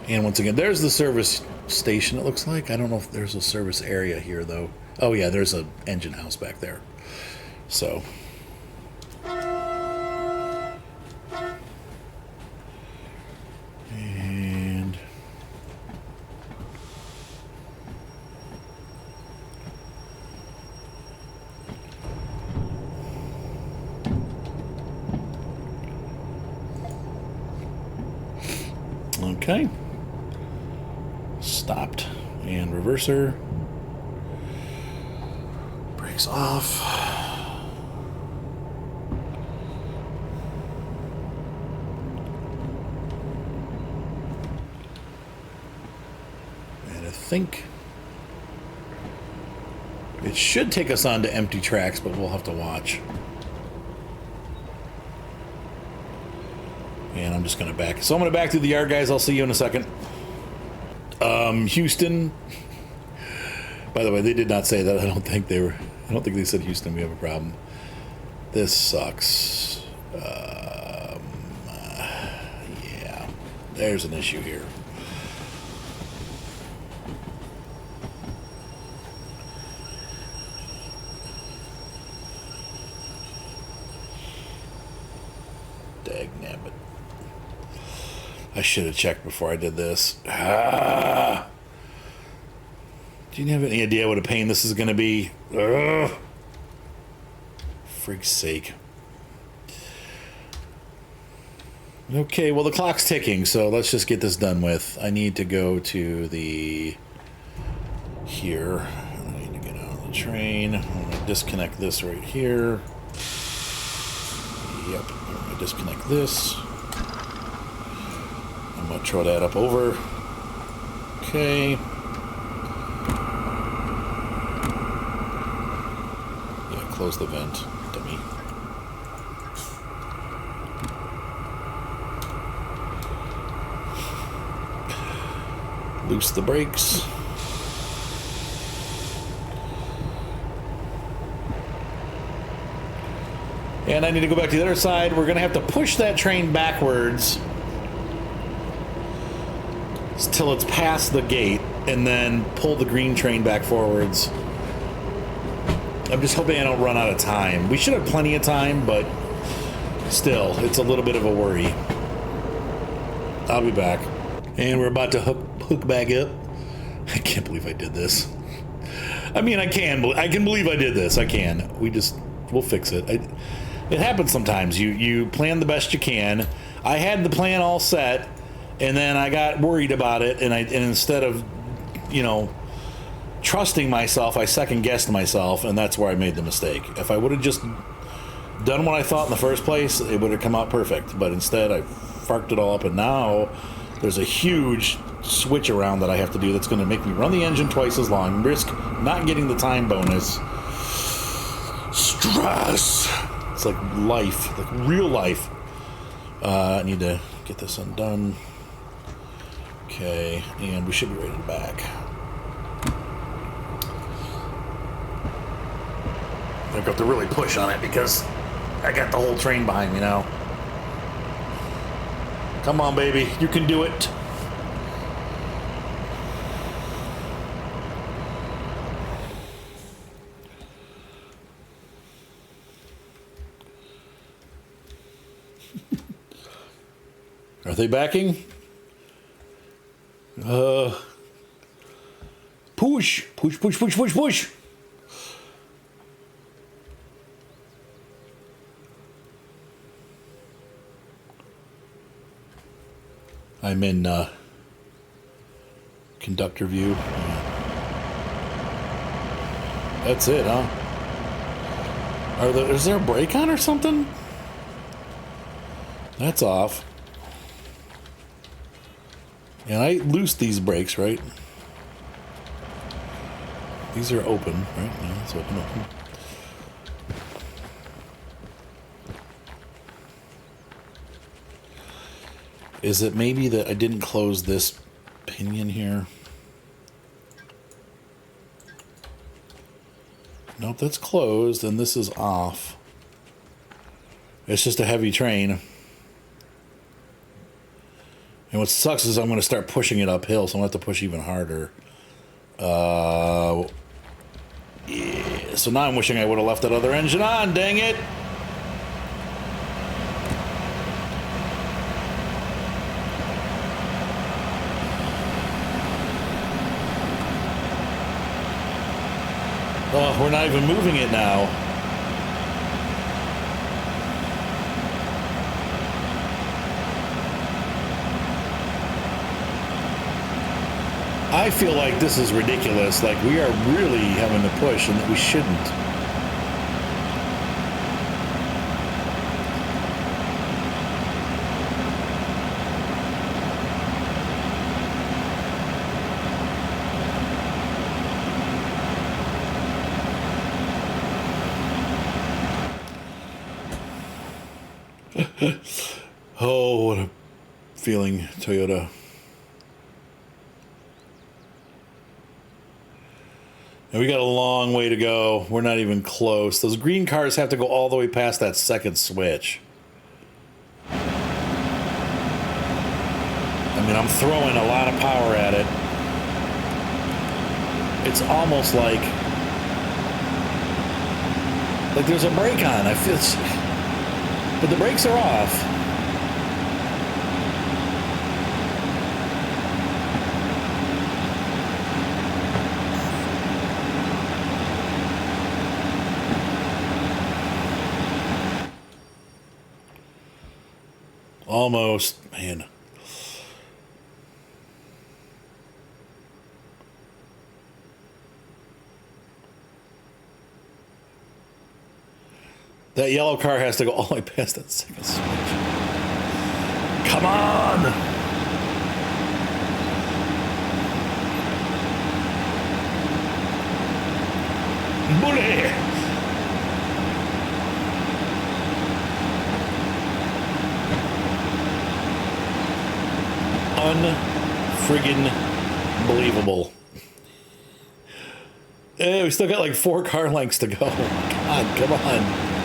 And once again, there's the service station, it looks like. I don't know if there's a service area here, though. Oh, yeah, there's an engine house back there. So. And. Okay. Stopped. And reverser. Brakes off. And I think it should take us on to empty tracks, but we'll have to watch. And I'm just going to back. So I'm going to back through the yard, guys. I'll see you in a second. Houston. By the way, they did not say that. I don't think they said Houston, we have a problem. This sucks. Yeah. There's an issue here. Dagnabbit. I should have checked before I did this. Do you have any idea what a pain this is going to be? Ugh. Freak's sake. Okay, well, the clock's ticking, so let's just get this done with. I need to go to the... here. I need to get out of the train. I'm going to disconnect this right here. Yep, I'm going to disconnect this. I'm going to throw that up over. Okay. Yeah, close the vent, dummy. Loose the brakes. And I need to go back to the other side. We're going to have to push that train backwards till it's past the gate, and then pull the green train back forwards. I'm just hoping I don't run out of time. We should have plenty of time, but still, it's a little bit of a worry. I'll be back. And we're about to hook back up. I can't believe I did this. I mean, I can believe I did this. I can. We'll fix it. It happens sometimes. You plan the best you can. I had the plan all set, and then I got worried about it, and instead of, trusting myself, I second guessed myself, and that's where I made the mistake. If I would have just done what I thought in the first place, it would have come out perfect. But instead, I fucked it all up, and now there's a huge switch around that I have to do that's going to make me run the engine twice as long, risk not getting the time bonus. Stress. It's like life, like real life. I need to get this undone. Okay, and we should be ready to back. I have to really push on it because I got the whole train behind me now. Come on, baby, you can do it. Are they backing? Push, push, push, push, push, push. I'm in conductor view. That's it, huh? Is there a brake on or something? That's off. And I loosed these brakes, right? These are open, right? No, it's open. Is it maybe that I didn't close this pinion here? Nope, that's closed, and this is off. It's just a heavy train. And what sucks is I'm going to start pushing it uphill, so I'm going to have to push even harder. Yeah, so now I'm wishing I would have left that other engine on, dang it! Oh, we're not even moving it now. I feel like this is ridiculous. Like, we are really having to push and that we shouldn't. Oh, what a feeling, Toyota. And we got a long way to go. We're not even close. Those green cars have to go all the way past that second switch. I mean, I'm throwing a lot of power at it. It's almost like there's a brake on. I feel, but the brakes are off. Almost, man. That yellow car has to go all the way past that second switch. Come on! Bully! Unfriggin' believable. Hey, we still got like 4 car lengths to go. God, come on.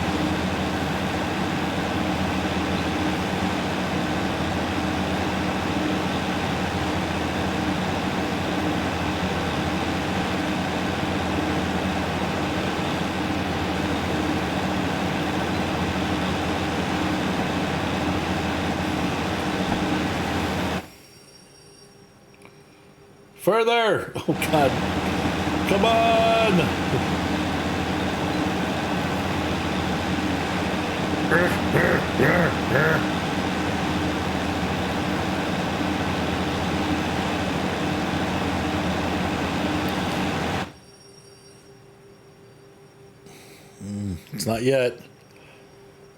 Further! Oh, God. Come on! It's not yet.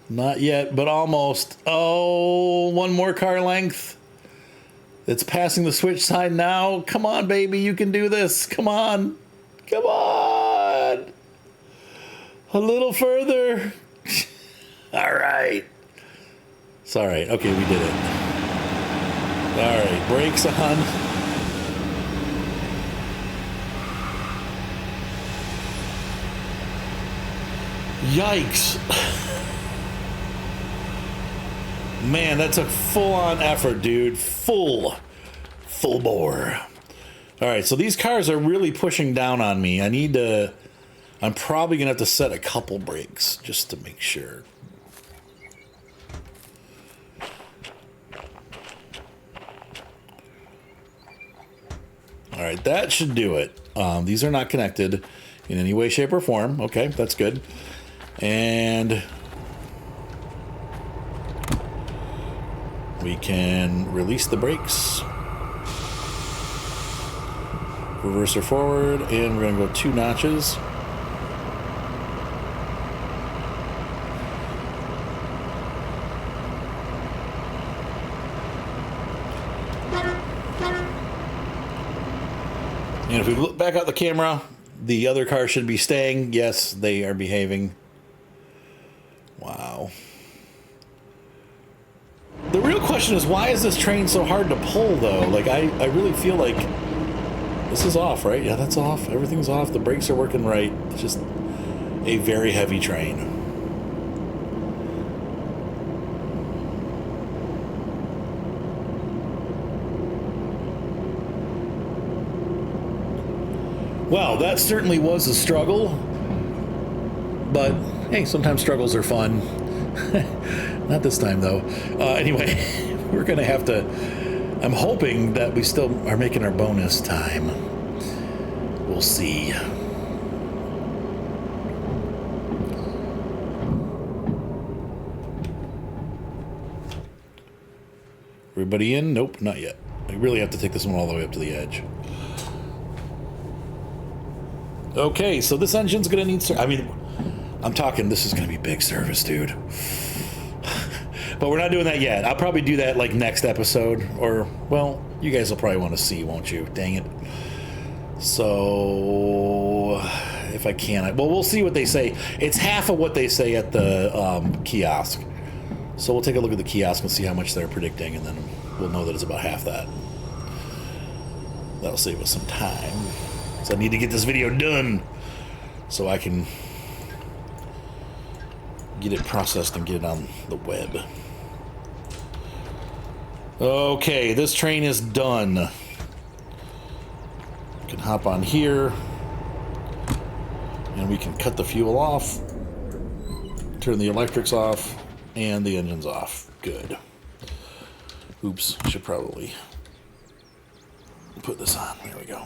Not yet, but almost. Oh, one more car length. It's passing the switch sign now. Come on, baby. You can do this. Come on. Come on. A little further. All right. It's all right. Okay, we did it. All right. Brakes on. Yikes. Man, that took full-on effort, dude. Full bore. All right, so these cars are really pushing down on me. I'm probably going to have to set a couple brakes just to make sure. All right, that should do it. These are not connected in any way, shape, or form. Okay, that's good. And we can release the brakes. Reverser forward, and we're going to go 2 notches. And if we look back at the camera, the other car should be staying. Yes, they are behaving. Wow. The real question is, why is this train so hard to pull, though? Like, I really feel like this is off, right? Yeah, that's off. Everything's off. The brakes are working right. It's just a very heavy train. Well, that certainly was a struggle. But, hey, sometimes struggles are fun. Not this time, though. Anyway, we're going to have to... I'm hoping that we still are making our bonus time. We'll see. Everybody in? Nope, not yet. I really have to take this one all the way up to the edge. Okay, so this engine's gonna need. I mean, I'm talking. This is gonna be big service, dude. But we're not doing that yet. I'll probably do that like next episode, or well, you guys will probably want to see, won't you? Dang it. So if I can, well, we'll see what they say. It's half of what they say at the kiosk. So we'll take a look at the kiosk and see how much they're predicting, and then we'll know that it's about half that. That'll save us some time. So I need to get this video done so I can get it processed and get it on the web. Okay, this train is done. You can hop on here and we can cut the fuel off, turn the electrics off, and the engine's off. Good. Oops, should probably put this on. There we go.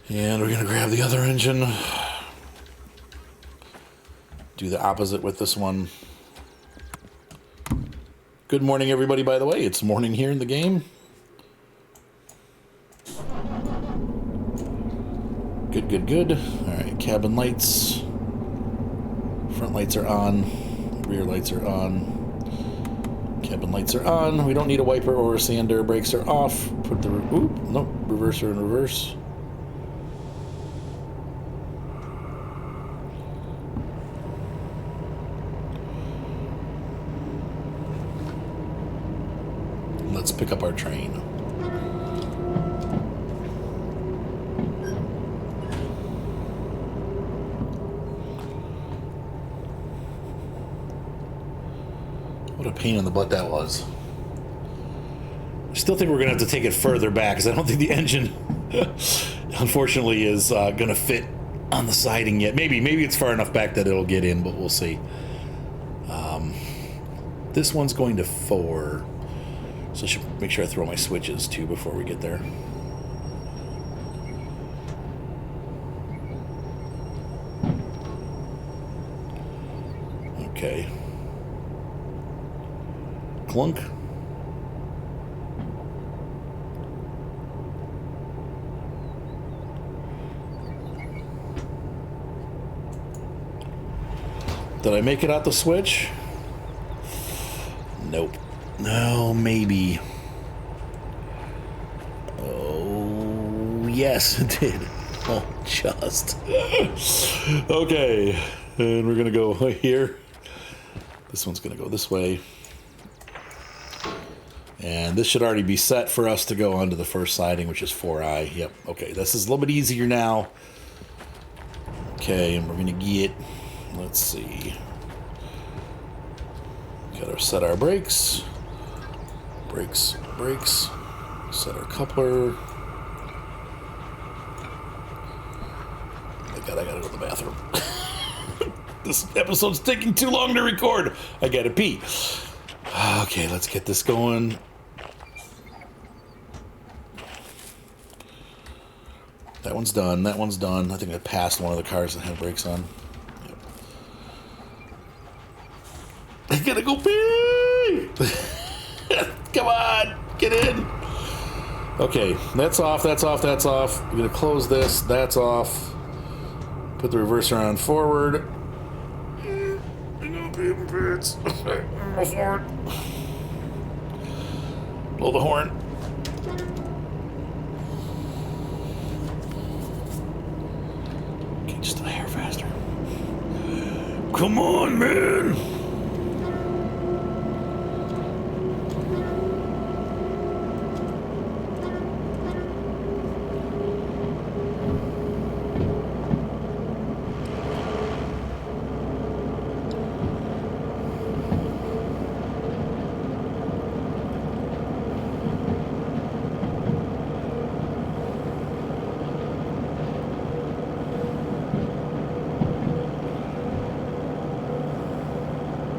And we're going to grab the other engine. Do the opposite with this one. Good morning, everybody, by the way. It's morning here in the game. Good, good, good. All right, cabin lights. Front lights are on. Rear lights are on. Cabin lights are on. We don't need a wiper or a sander. Brakes are off. Put the... Oop, nope. Reverser in reverse. Let's pick up our train. What a pain in the butt that was. I still think we're going to have to take it further back because I don't think the engine, unfortunately, is going to fit on the siding yet. Maybe it's far enough back that it'll get in, but we'll see. This one's going to 4. So I should make sure I throw my switches too before we get there. Okay. Clunk. Did I make it out the switch? Nope. No, maybe. Oh, yes, it did. Oh, just. Okay, and we're gonna go here. This one's gonna go this way. And this should already be set for us to go onto the first siding, which is 4i. Yep, okay, this is a little bit easier now. Okay, and we're gonna get, let's see. Gotta set our brakes. Brakes, brakes. Set our coupler. My God, I gotta go to the bathroom. This episode's taking too long to record. I gotta pee. Okay, let's get this going. That one's done. That one's done. I think I passed one of the cars that had brakes on. Yep. I gotta go pee! Come on, get in. Okay, that's off, that's off, that's off. I'm gonna close this, that's off. Put the reverser on forward. I'm gonna pee in pants. Blow the horn. Okay, just a hair faster. Come on, man.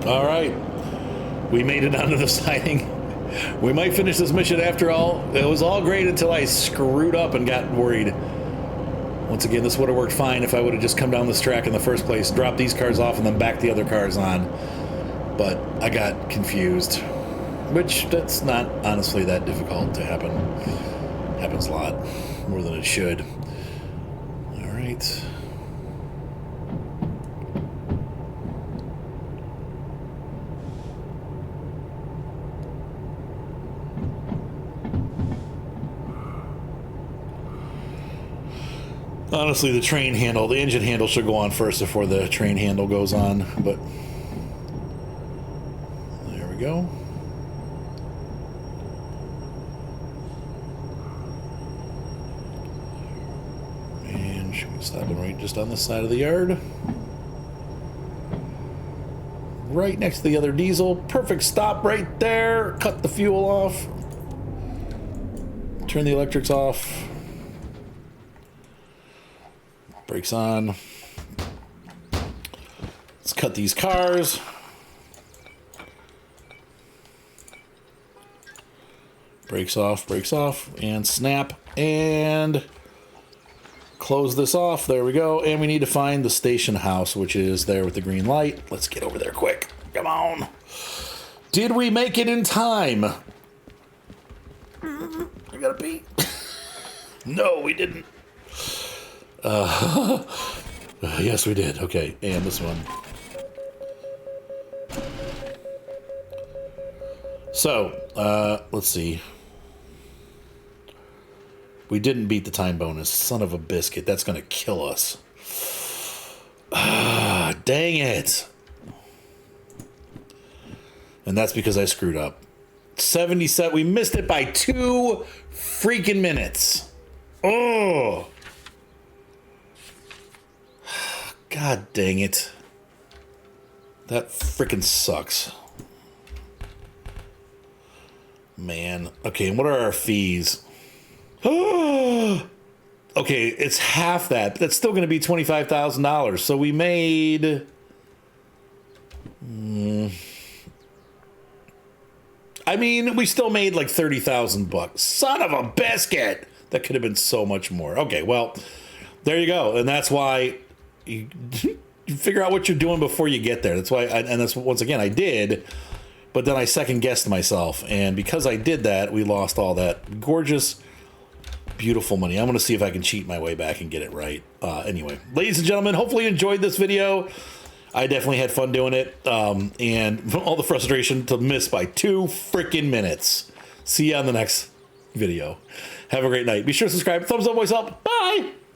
All right, we made it onto the siding. We might finish this mission after all. It was all great until I screwed up and got worried. Once again, this would have worked fine if I would have just come down this track in the first place, dropped these cars off, and then backed the other cars on. But I got confused, which that's not honestly that difficult to happen. Happens a lot, more than it should. right. Honestly, the train handle, the engine handle should go on first before the train handle goes on, but there we go. And should we stop right just on this side of the yard? Right next to the other diesel. Perfect stop right there. Cut the fuel off. Turn the electrics off. Brakes on. Let's cut these cars. Brakes off, and snap, and close this off. There we go. And we need to find the station house, which is there with the green light. Let's get over there quick. Come on. Did we make it in time? I gotta pee. No, we didn't. Yes, we did. Okay, and this one. So, let's see. We didn't beat the time bonus. Son of a biscuit. That's going to kill us. Ah, dang it. And that's because I screwed up. 77. We missed it by 2 freaking minutes. Oh. God dang it. That freaking sucks. Man. Okay, and what are our fees? Okay, it's half that, but that's still going to be $25,000. So we made... I mean, we still made like 30,000 bucks. Son of a biscuit! That could have been so much more. Okay, well, there you go. And that's why... You figure out what you're doing before you get there. That's why, and that's once again I did, but then I second guessed myself, and because I did that, we lost all that gorgeous, beautiful money. I'm going to see if I can cheat my way back and get it right. Anyway, ladies and gentlemen, hopefully you enjoyed this video. I definitely had fun doing it, and all the frustration to miss by 2 freaking minutes. See you on the next video. Have a great night. Be sure to subscribe. Thumbs up, voice up. Bye.